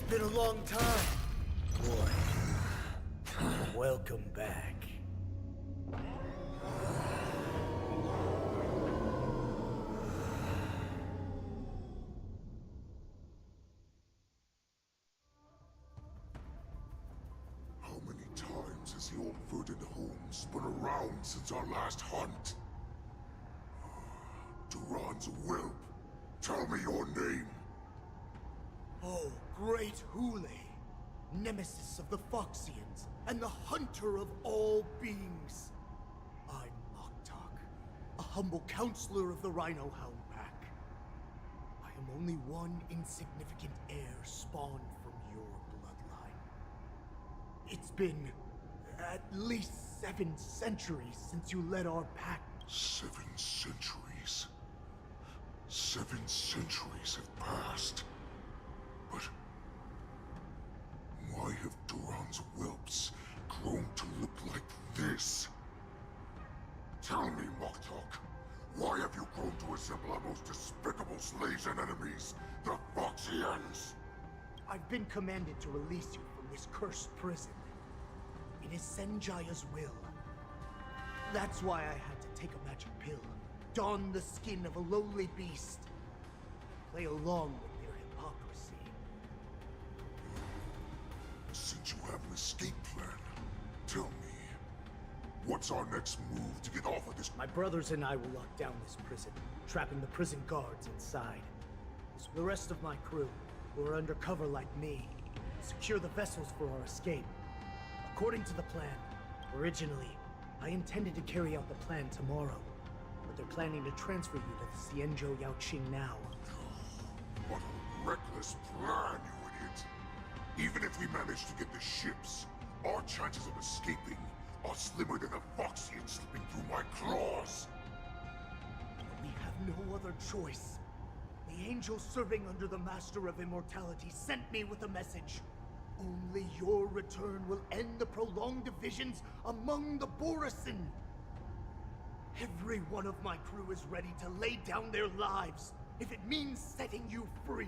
Been a long time, boy. Welcome back. How many times has the old verdant home spun around since our last hunt? Duran's whelp. Tell me your name. Oh, great Hule, nemesis of the Foxians, and the hunter of all beings. I'm Moktok, a humble counselor of the Rhino Hound Pack. I am only one insignificant heir spawned from your bloodline. It's been at least 7 centuries since you led our pack. 7 centuries? 7 centuries have passed. But why have Duran's whelps grown to look like this? Tell me, Moktok, why have you grown to resemble our most despicable slaves and enemies, the Foxians? I've been commanded to release you from this cursed prison. It is Senjaya's will. That's why I had to take a magic pill, don the skin of a lowly beast, play along with their hypocrisy. Since you have an escape plan, Tell me, what's our next move to get off of this? My brothers and I will lock down this prison, trapping the prison guards inside. So the rest of my crew, who are undercover like me, secure the vessels for our escape. According to the plan, originally, I intended to carry out the plan tomorrow, but they're planning to transfer you to the Xianzhou Yaoqing now. What a reckless plan, you idiot! Even if we manage to get the ships, our chances of escaping are slimmer than a Foxian slipping through my claws! We have no other choice. The angel serving under the Master of Immortality sent me with a message. Only your return will end the prolonged divisions among the Borisin. Every one of my crew is ready to lay down their lives, if it means setting you free.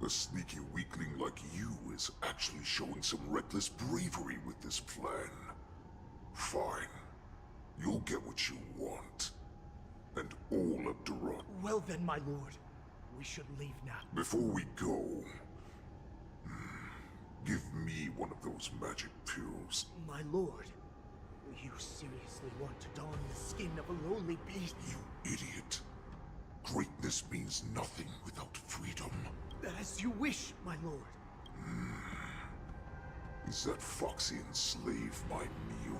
A sneaky weakling like you is actually showing some reckless bravery with this plan. Fine. You'll get what you want. And all of Durant. Well then, my lord. We should leave now. Before we go, give me one of those magic pills. My lord, you seriously want to don the skin of a lowly beast? You idiot. Greatness means nothing without freedom. As you wish, my lord. Is that Foxian slave my meal?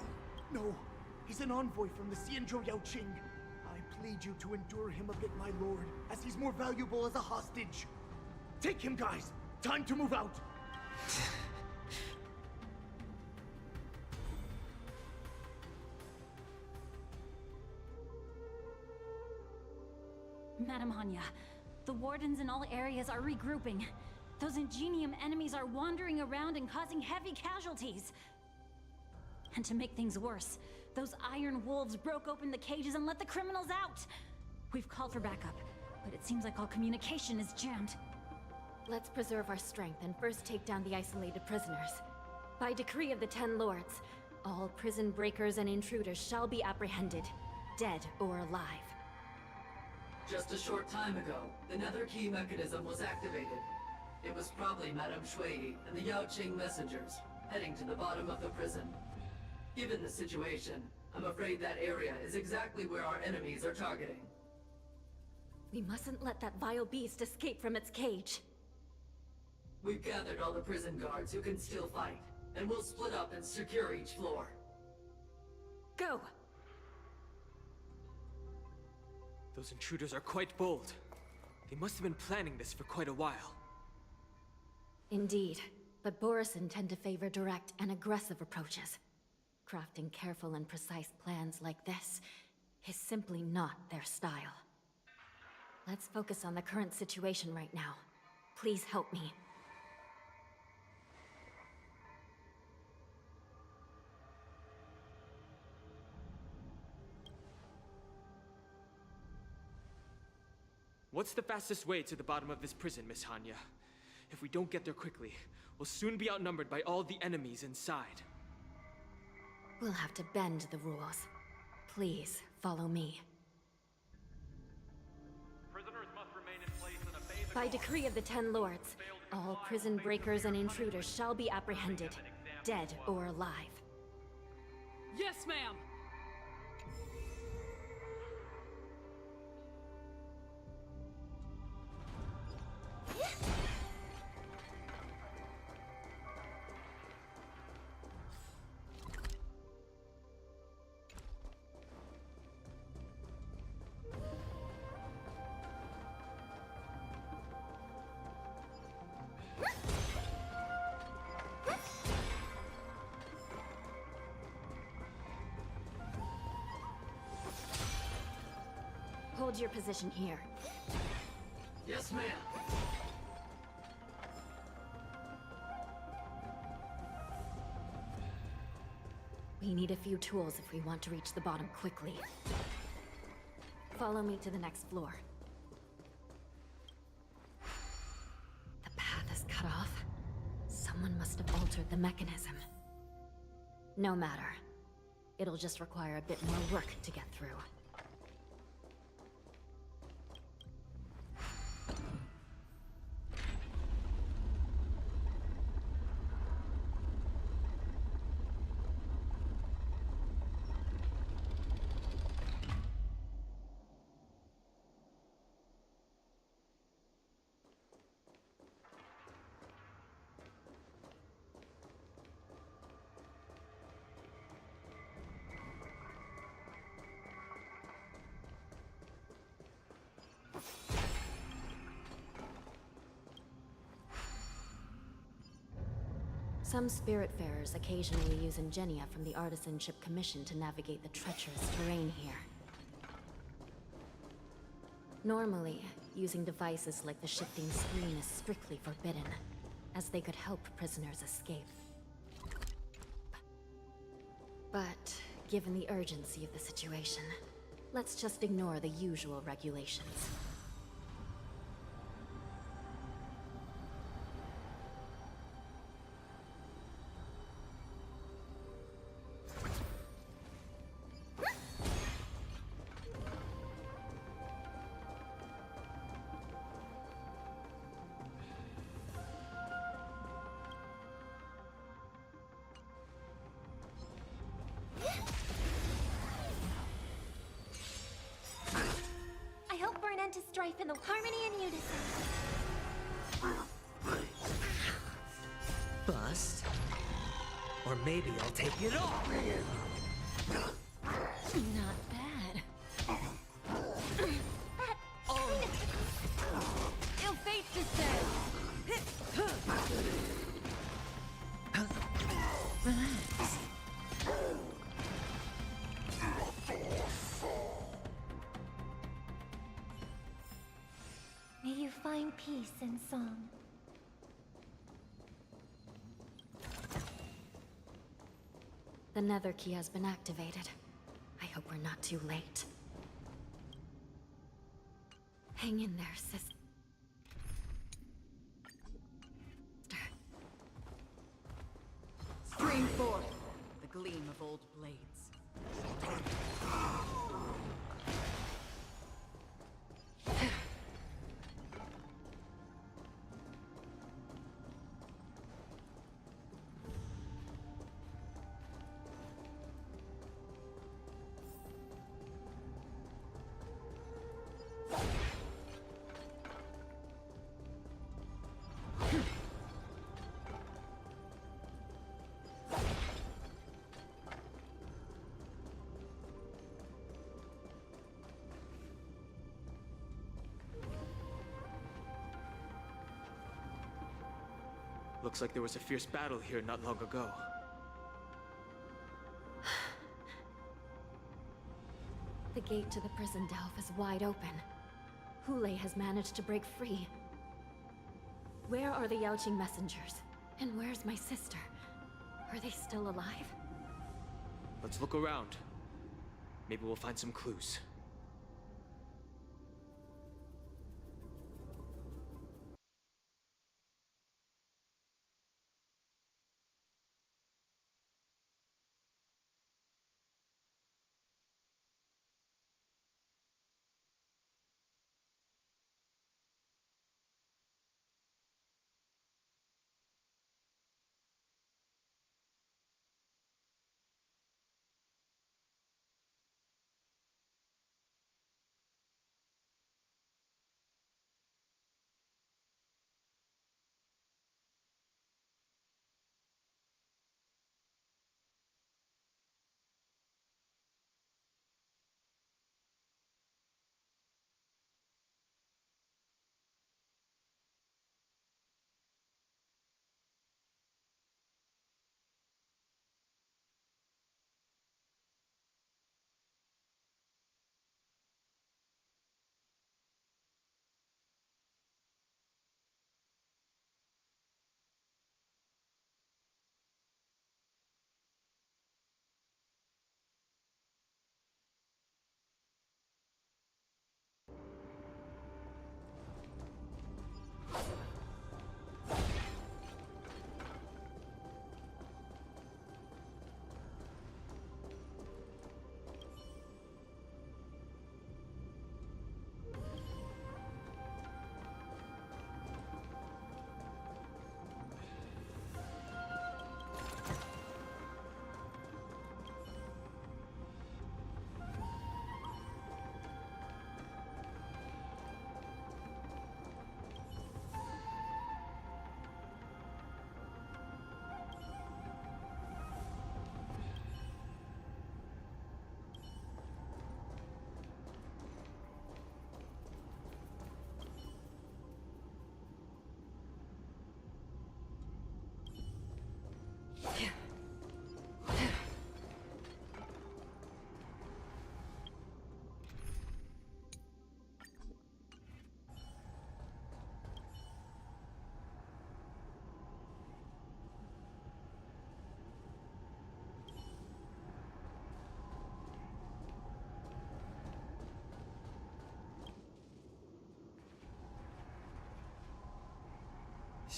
No, he's an envoy from the Xianzhou Yaoqing. I plead you to endure him a bit, my lord, as he's more valuable as a hostage. Take him, guys! Time to move out! Madam Hanya, the wardens in all areas are regrouping. Those Ingenium enemies are wandering around and causing heavy casualties. And to make things worse, those iron wolves broke open the cages and let the criminals out. We've called for backup, but it seems like all communication is jammed. Let's preserve our strength and first take down the isolated prisoners. By decree of the Ten Lords, all prison breakers and intruders shall be apprehended, dead or alive. Just a short time ago, the Nether Key mechanism was activated. It was probably Madame Shui and the Yaoqing messengers, heading to the bottom of the prison. Given the situation, I'm afraid that area is exactly where our enemies are targeting. We mustn't let that vile beast escape from its cage. We've gathered all the prison guards who can still fight, and we'll split up and secure each floor. Go! Those intruders are quite bold. They must have been planning this for quite a while. Indeed, but Borisin tend to favor direct and aggressive approaches. Crafting careful and precise plans like this is simply not their style. Let's focus on the current situation right now. Please help me. What's the fastest way to the bottom of this prison, Miss Hanya? If we don't get there quickly, we'll soon be outnumbered by all the enemies inside. We'll have to bend the rules. Please, follow me. Prisoners must remain in place in a phase. By decree of the Ten Lords, all prison breakers and intruders shall be apprehended, dead or alive. Yes, ma'am! Hold your position here. Yes, ma'am. We need a few tools if we want to reach the bottom quickly. Follow me to the next floor. The path is cut off. Someone must have altered the mechanism. No matter. It'll just require a bit more work to get through. Some Spiritfarers occasionally use ingenia from the Artisanship Commission to navigate the treacherous terrain here. Normally, using devices like the shifting screen is strictly forbidden, as they could help prisoners escape. But, given the urgency of the situation, let's just ignore the usual regulations. I hope for an end to strife in the harmony and unison. Bust. Or maybe I'll take it all! Not bad. Ill fate descends! Relax. May you find peace in song. The Nether Key has been activated. I hope we're not too late. Hang in there, sis. Stream forth the gleam of old blades. Looks like there was a fierce battle here not long ago. The gate to the prison delve is wide open. Hule has managed to break free. Where are the Yaoqing messengers? And where's my sister? Are they still alive? Let's look around. Maybe we'll find some clues.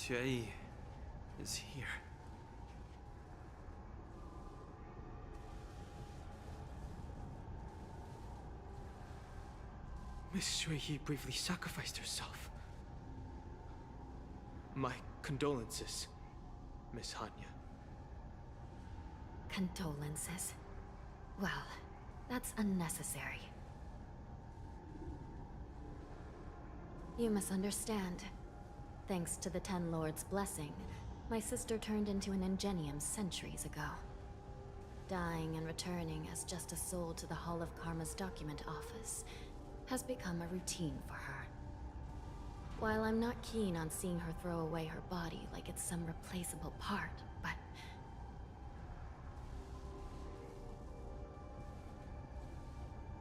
Shui is here. Miss Shui bravely sacrificed herself. My condolences, Miss Hanya. Condolences. Well, that's unnecessary. You misunderstand. Thanks to the Ten Lords' blessing, my sister turned into an Ingenium centuries ago. Dying and returning as just a soul to the Hall of Karma's document office has become a routine for her. While I'm not keen on seeing her throw away her body like it's some replaceable part, but...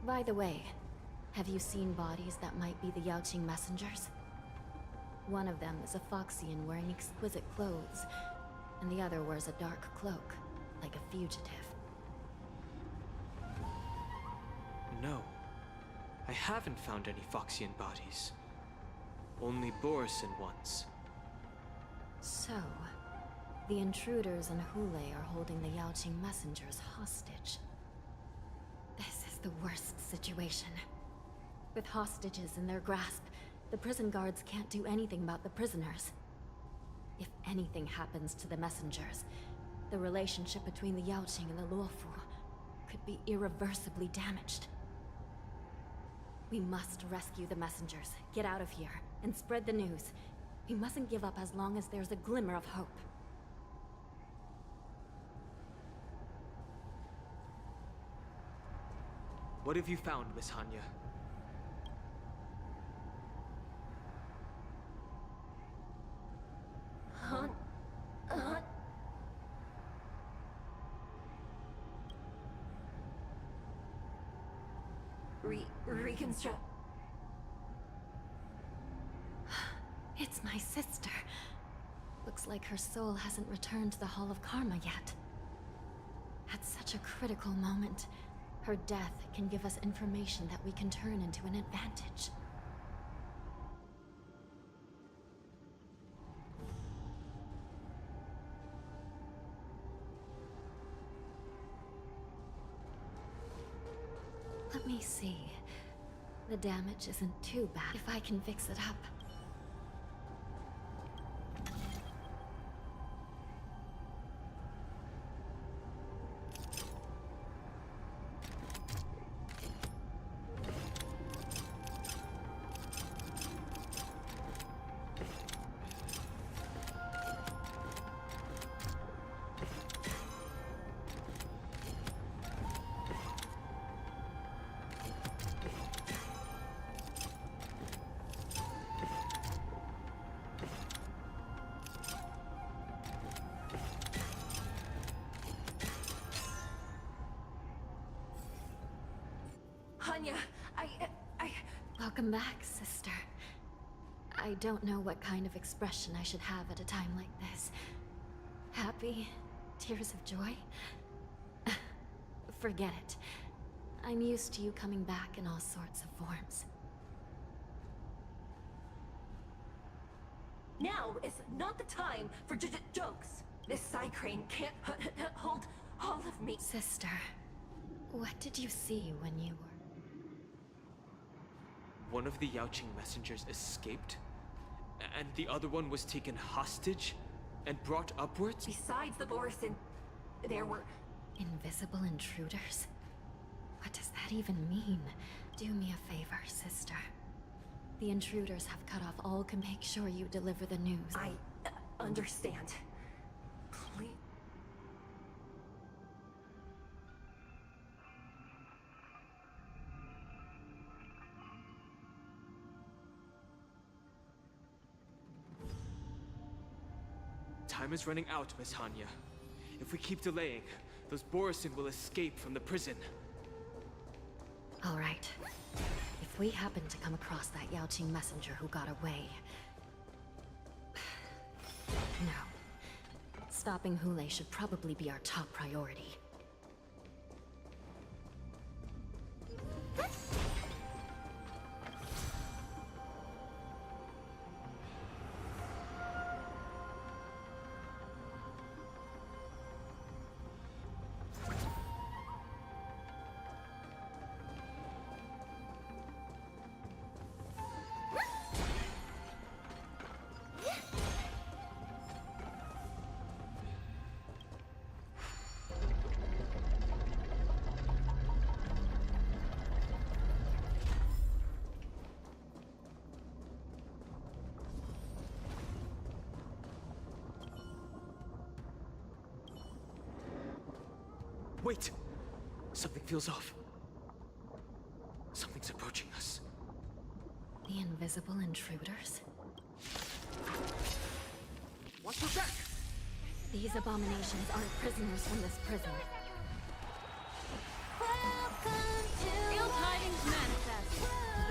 By the way, have you seen bodies that might be the Yaoqing messengers? One of them is a Foxian wearing exquisite clothes, and the other wears a dark cloak, like a fugitive. No. I haven't found any Foxian bodies. Only Borisin ones. So, the intruders and Hule are holding the Yaoqing messengers hostage. This is the worst situation. With hostages in their grasp, the prison guards can't do anything about the prisoners. If anything happens to the messengers, the relationship between the Yaoqing and the Luofu could be irreversibly damaged. We must rescue the messengers, get out of here, and spread the news. We mustn't give up as long as there's a glimmer of hope. What have you found, Miss Hanya? Reconstruct. It's my sister. Looks like her soul hasn't returned to the Hall of Karma yet. At such a critical moment, her death can give us information that we can turn into an advantage. Let me see. The damage isn't too bad if I can fix it up. Hanya, Welcome back, sister. I don't know what kind of expression I should have at a time like this. Happy? Tears of joy? Forget it. I'm used to you coming back in all sorts of forms. Now is not the time for jokes. This side crane can't hold all of me. Sister, what did you see when you were... One of the Yaoqing messengers escaped, and the other one was taken hostage and brought upwards? Besides the Borisin, there were... Invisible intruders? What does that even mean? Do me a favor, sister. The intruders have cut off all can make sure you deliver the news. I understand. Please. Time is running out, Miss Hanya. If we keep delaying, those Borisin will escape from the prison. All right. If we happen to come across that Yaoqing messenger who got away... No. Stopping Hule should probably be our top priority. Wait! Something feels off. Something's approaching us. The invisible intruders? Watch your back! These abominations aren't prisoners from this prison. Ill tidings manifest.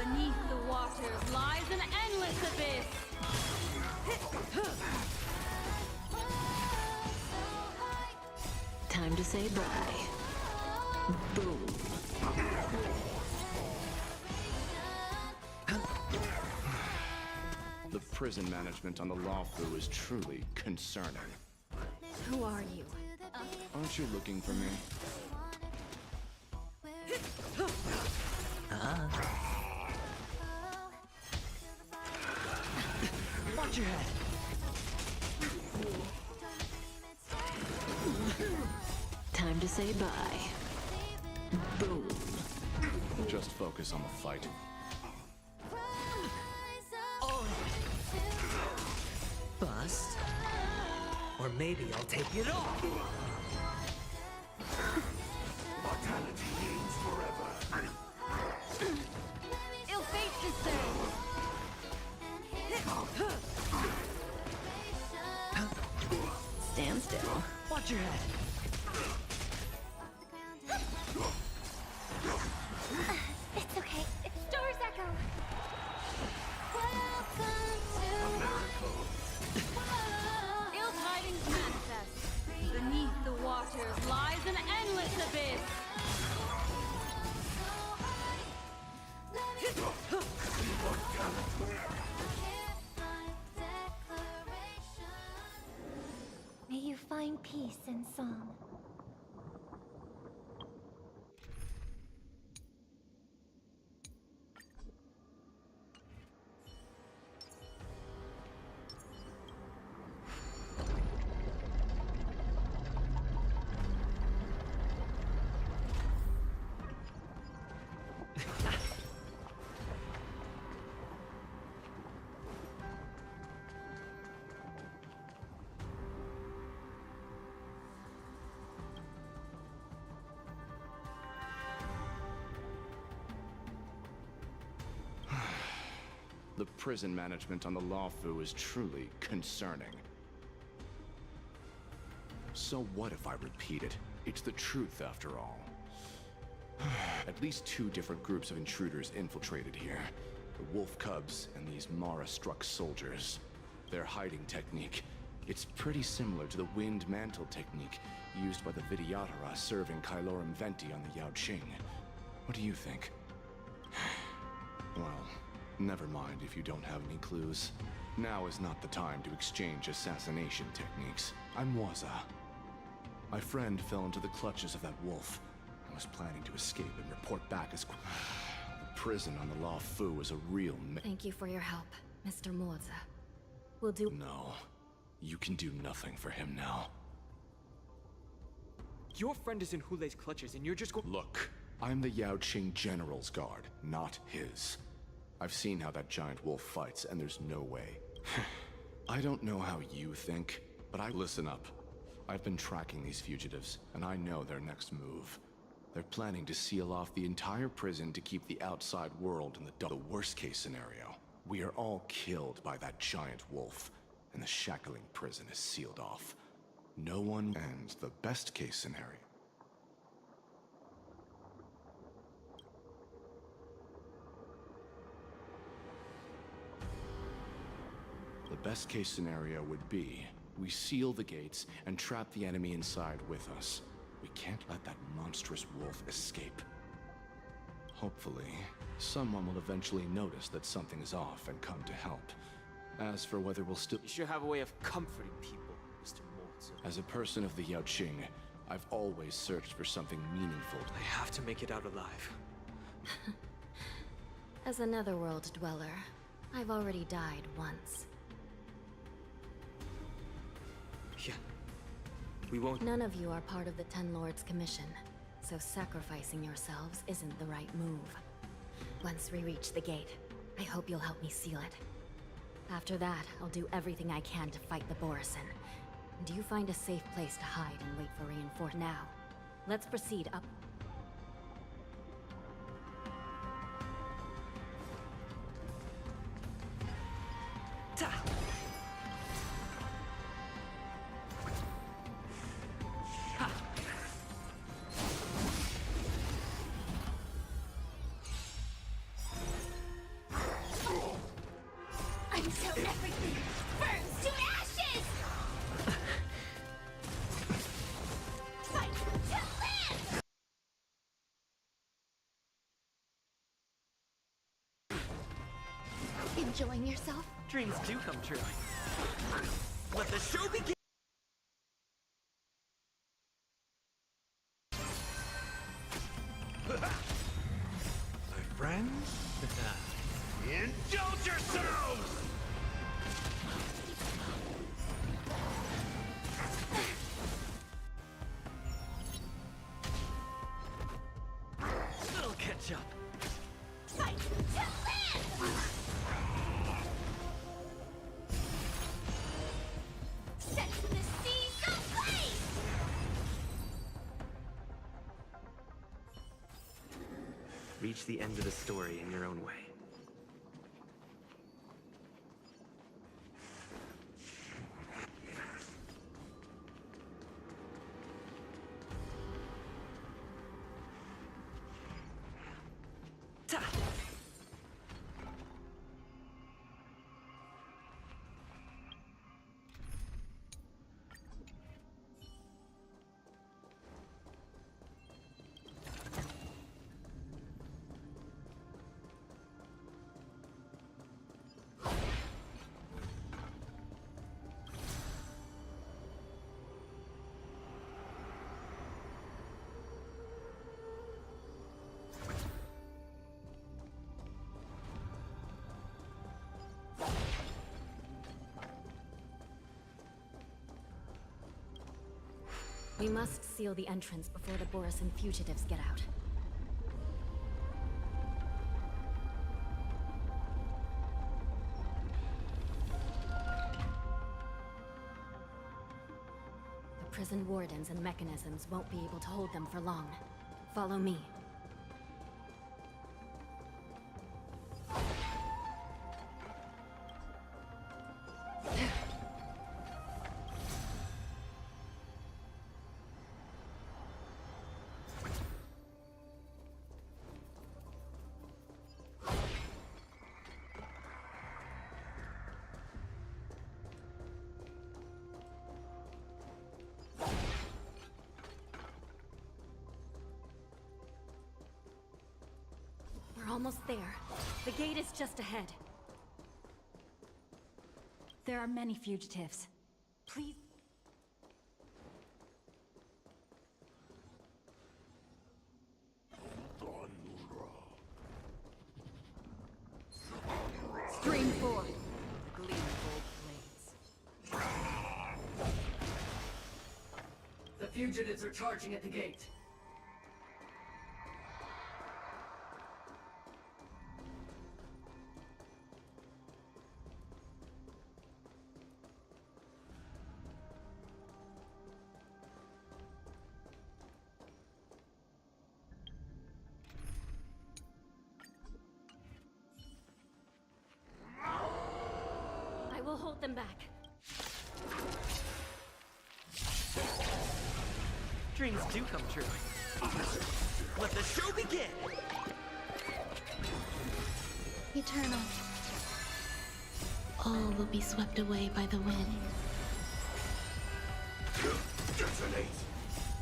Beneath the waters lies an endless abyss. Time to say bye. Boom. The prison management on the Lawfu is truly concerning. Who are you? Aren't you looking for me? Watch your head. Time to say bye. Boom. Just focus on the fight. Bust. Or maybe I'll take it all. Mortality reigns forever. Ill fate discerns. Stand still. Watch your head. It's okay. It's Stars Echo. Ill tidings manifest. Beneath the waters lies an endless abyss. May you find peace in song. The prison management on the Lawfu is truly concerning. So what if I repeat it? It's the truth after all. At least 2 different groups of intruders infiltrated here. The wolf cubs and these Mara-struck soldiers. Their hiding technique, it's pretty similar to the wind mantle technique used by the Vidyadhara serving Kailorum Venti on the Yaoqing. What do you think? Well, never mind if you don't have any clues. Now is not the time to exchange assassination techniques. I'm Waza. My friend fell into the clutches of that wolf. I was planning to escape and report back as quick. The prison on the Lawfu is a real Thank you for your help, Mr. Moza. We'll do— No. You can do nothing for him now. Your friend is in Hule's clutches and you're just going— Look, I'm the Yaoqing General's guard, not his. I've seen how that giant wolf fights, and there's no way. I don't know how you think, but listen up. I've been tracking these fugitives, and I know their next move. They're planning to seal off the entire prison to keep the outside world in the dark. The worst case scenario, we are all killed by that giant wolf, and the shackling prison is sealed off. No one ends. The best case scenario. The best case scenario would be we seal the gates and trap the enemy inside with us. We can't let that monstrous wolf escape. Hopefully, someone will eventually notice that something is off and come to help. As for whether we'll still— You should have a way of comforting people, Mr. Moltz. As a person of the Yaoqing, I've always searched for something meaningful. I have to make it out alive. As a netherworld dweller, I've already died once. Yeah. We won't— None of you are part of the Ten Lords Commission, so sacrificing yourselves isn't the right move. Once we reach the gate, I hope you'll help me seal it. After that, I'll do everything I can to fight the Borisin. And you find a safe place to hide and wait for reinforcements. Now, Let's proceed up. Until everything burns to ashes! Fight to live! Enjoying yourself? Dreams do come true. Let the show begin! My friends? Indulge yourselves! It'll catch up. Fight to live! Set the seas ablaze! Reach the end of the story in your own way. We must seal the entrance before the Borisan fugitives get out. The prison wardens and mechanisms won't be able to hold them for long. Follow me. We're almost there. The gate is just ahead. There are many fugitives. Please. Stream 4. The gleam of gold blades. The fugitives are charging at the gate. I will hold them back. Dreams do come true. Let the show begin! Eternal. All will be swept away by the wind. Detonate!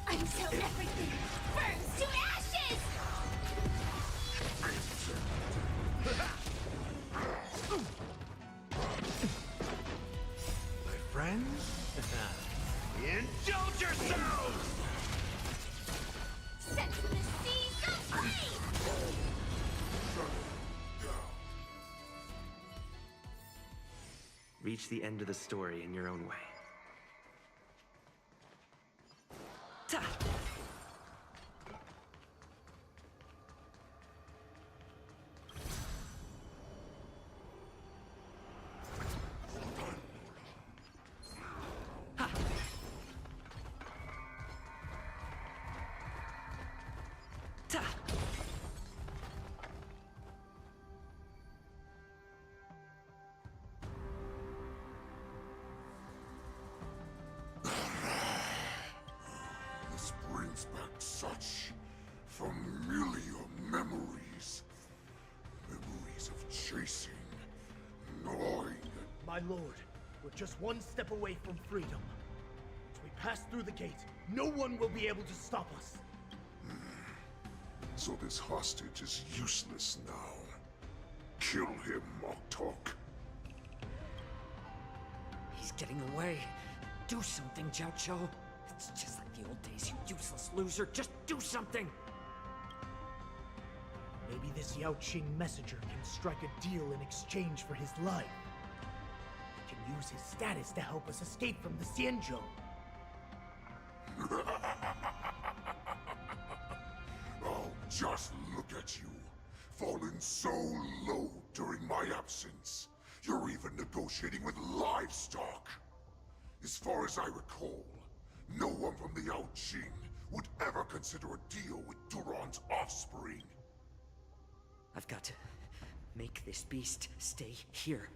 Until everything burns to ashes! My friends? Indulge yourselves! Set the seas ablaze! Reach the end of the story in your own way. Ta! This brings back such familiar memories. Memories of chasing, gnawing. My lord, we're just one step away from freedom. Once we pass through the gate, no one will be able to stop us. So this hostage is useless now. Kill him, Moktok. He's getting away. Do something, Jiao. It's just like the old days, you useless loser. Just do something! Maybe this Yaoqing messenger can strike a deal in exchange for his life. He can use his status to help us escape from the Xianzhou. Oh, just look at you. Fallen so low during my absence. You're even negotiating with livestock. As far as I recall, no one from the Yaoqing would ever consider a deal with Duran's offspring. I've got to make this beast stay here.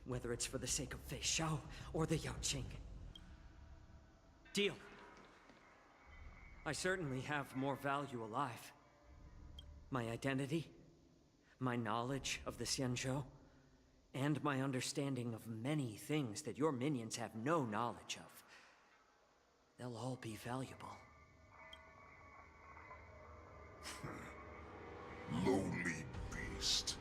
Whether it's for the sake of Fei Shao or the Yaoqing. Deal. I certainly have more value alive. My identity, my knowledge of the Xianzhou, and my understanding of many things that your minions have no knowledge of. They'll all be valuable. Lowly beast.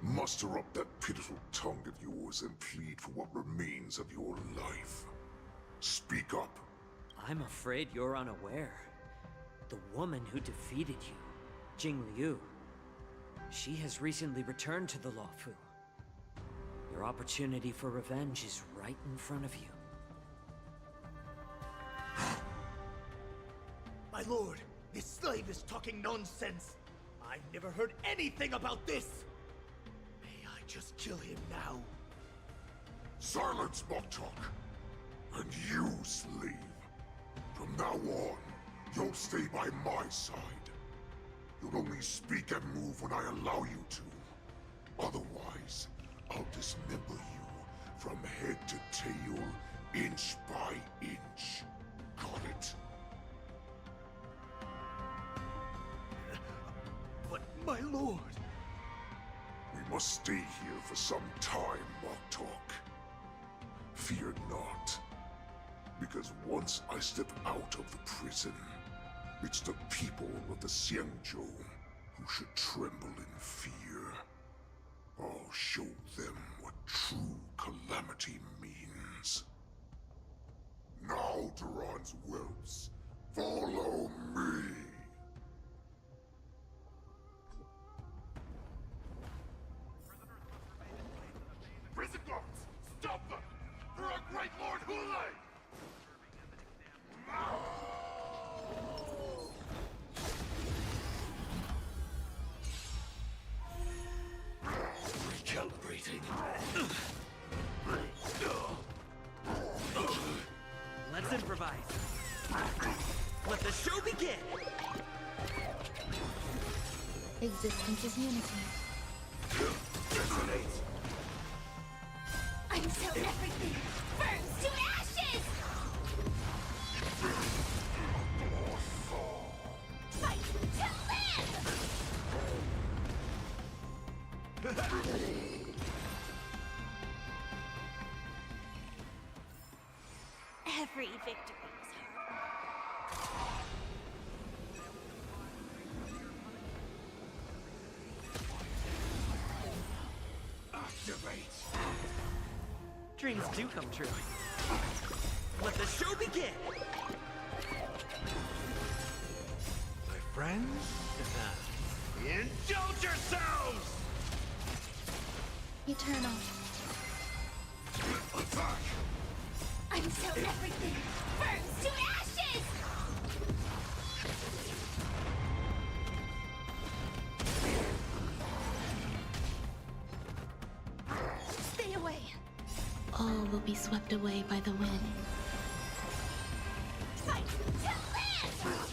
Muster up that pitiful tongue of yours and plead for what remains of your life. Speak up. I'm afraid you're unaware. The woman who defeated you, Jing Liu, she has recently returned to the Luofu. Your opportunity for revenge is right in front of you. My lord, this slave is talking nonsense. I've never heard anything about this. May I just kill him now? Silence, Moktok. And you, slave. From now on, you'll stay by my side. You'll only speak and move when I allow you to. Otherwise, I'll dismember you from head to tail, inch by inch. Got it? But my lord... We must stay here for some time, Moktok. Fear not. Because once I step out of the prison, it's the people of the Xianzhou who should tremble in fear. I'll show them what true calamity means. Now, Duran's whelps, follow me! Prison guards! Stop them! For our great Lord Hulei! Recalibrating. Let's improvise. Let the show begin! Existence is unity. Detonate! Until everything burns to ashes! Fight to live! Every victory is hard. Activate! Dreams do come true. Let the show begin! My friends? Indulge yourselves! Eternal. Attack! Until everything burns to ashes! Stay away! All will be swept away by the wind. Fight to live!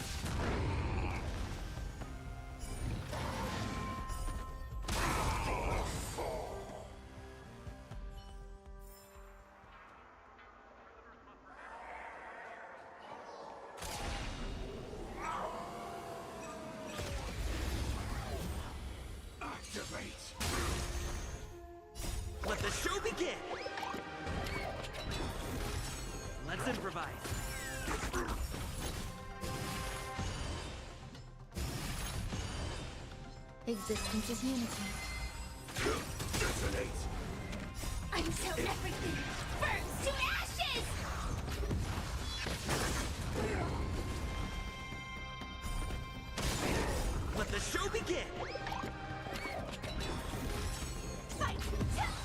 the show begin! Let's improvise. Existence is unity. Detonate! Until everything burns to ashes! Let the show begin! Fight to live!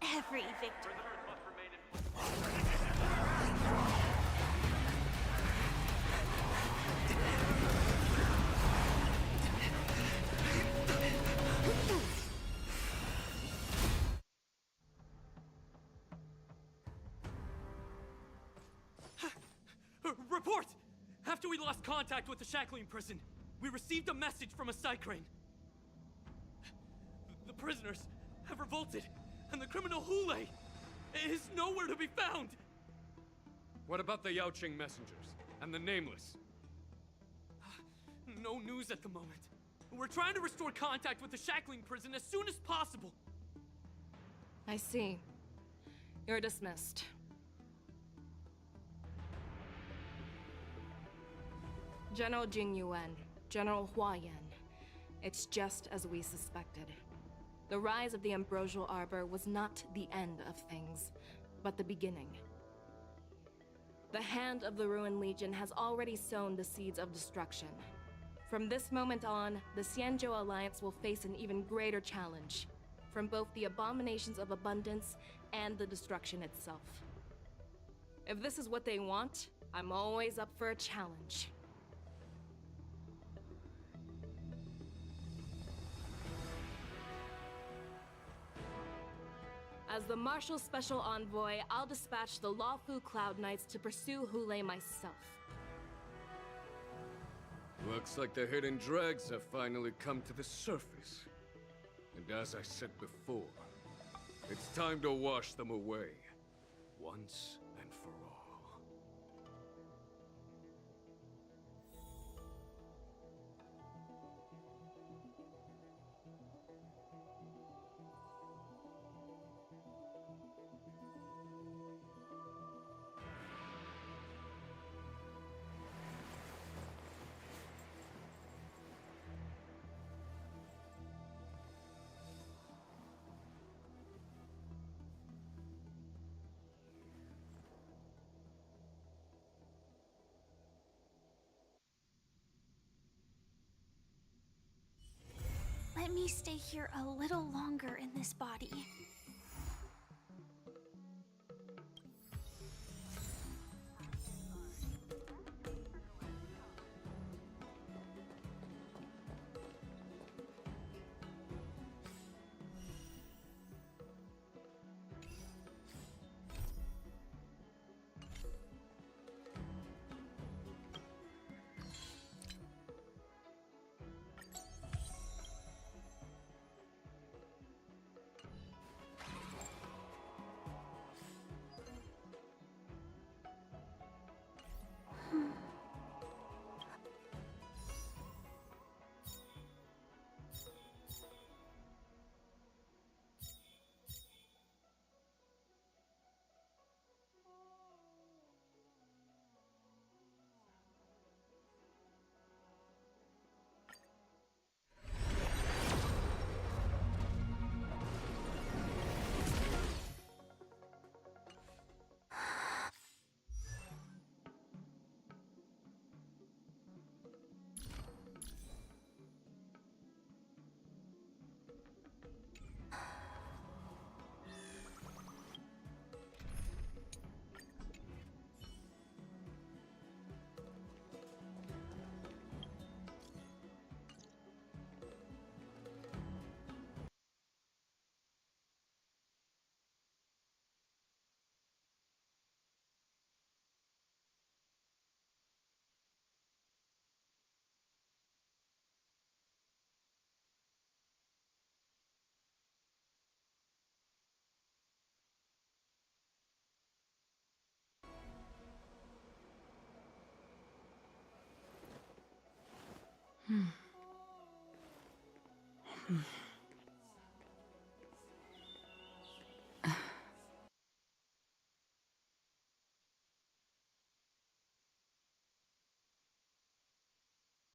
Every victory. Report! After we lost contact with the Shackling prison, we received a message from a Psycrane. The prisoners have revolted, and the criminal Hule is nowhere to be found! What about the Yaoqing messengers and the Nameless? No news at the moment. We're trying to restore contact with the Shackling prison as soon as possible. I see. You're dismissed. General Jing Yuan, General Hua Yan. It's just as we suspected. The rise of the Ambrosial Arbor was not the end of things, but the beginning. The hand of the Ruined Legion has already sown the seeds of destruction. From this moment on, the Xianzhou Alliance will face an even greater challenge, from both the abominations of abundance and the destruction itself. If this is what they want, I'm always up for a challenge. As the Marshal Special Envoy, I'll dispatch the Lawfu Cloud Knights to pursue Hule myself. Looks like the hidden dregs have finally come to the surface. And as I said before, it's time to wash them away, once and for all. Let me stay here a little longer in this body. Hmm.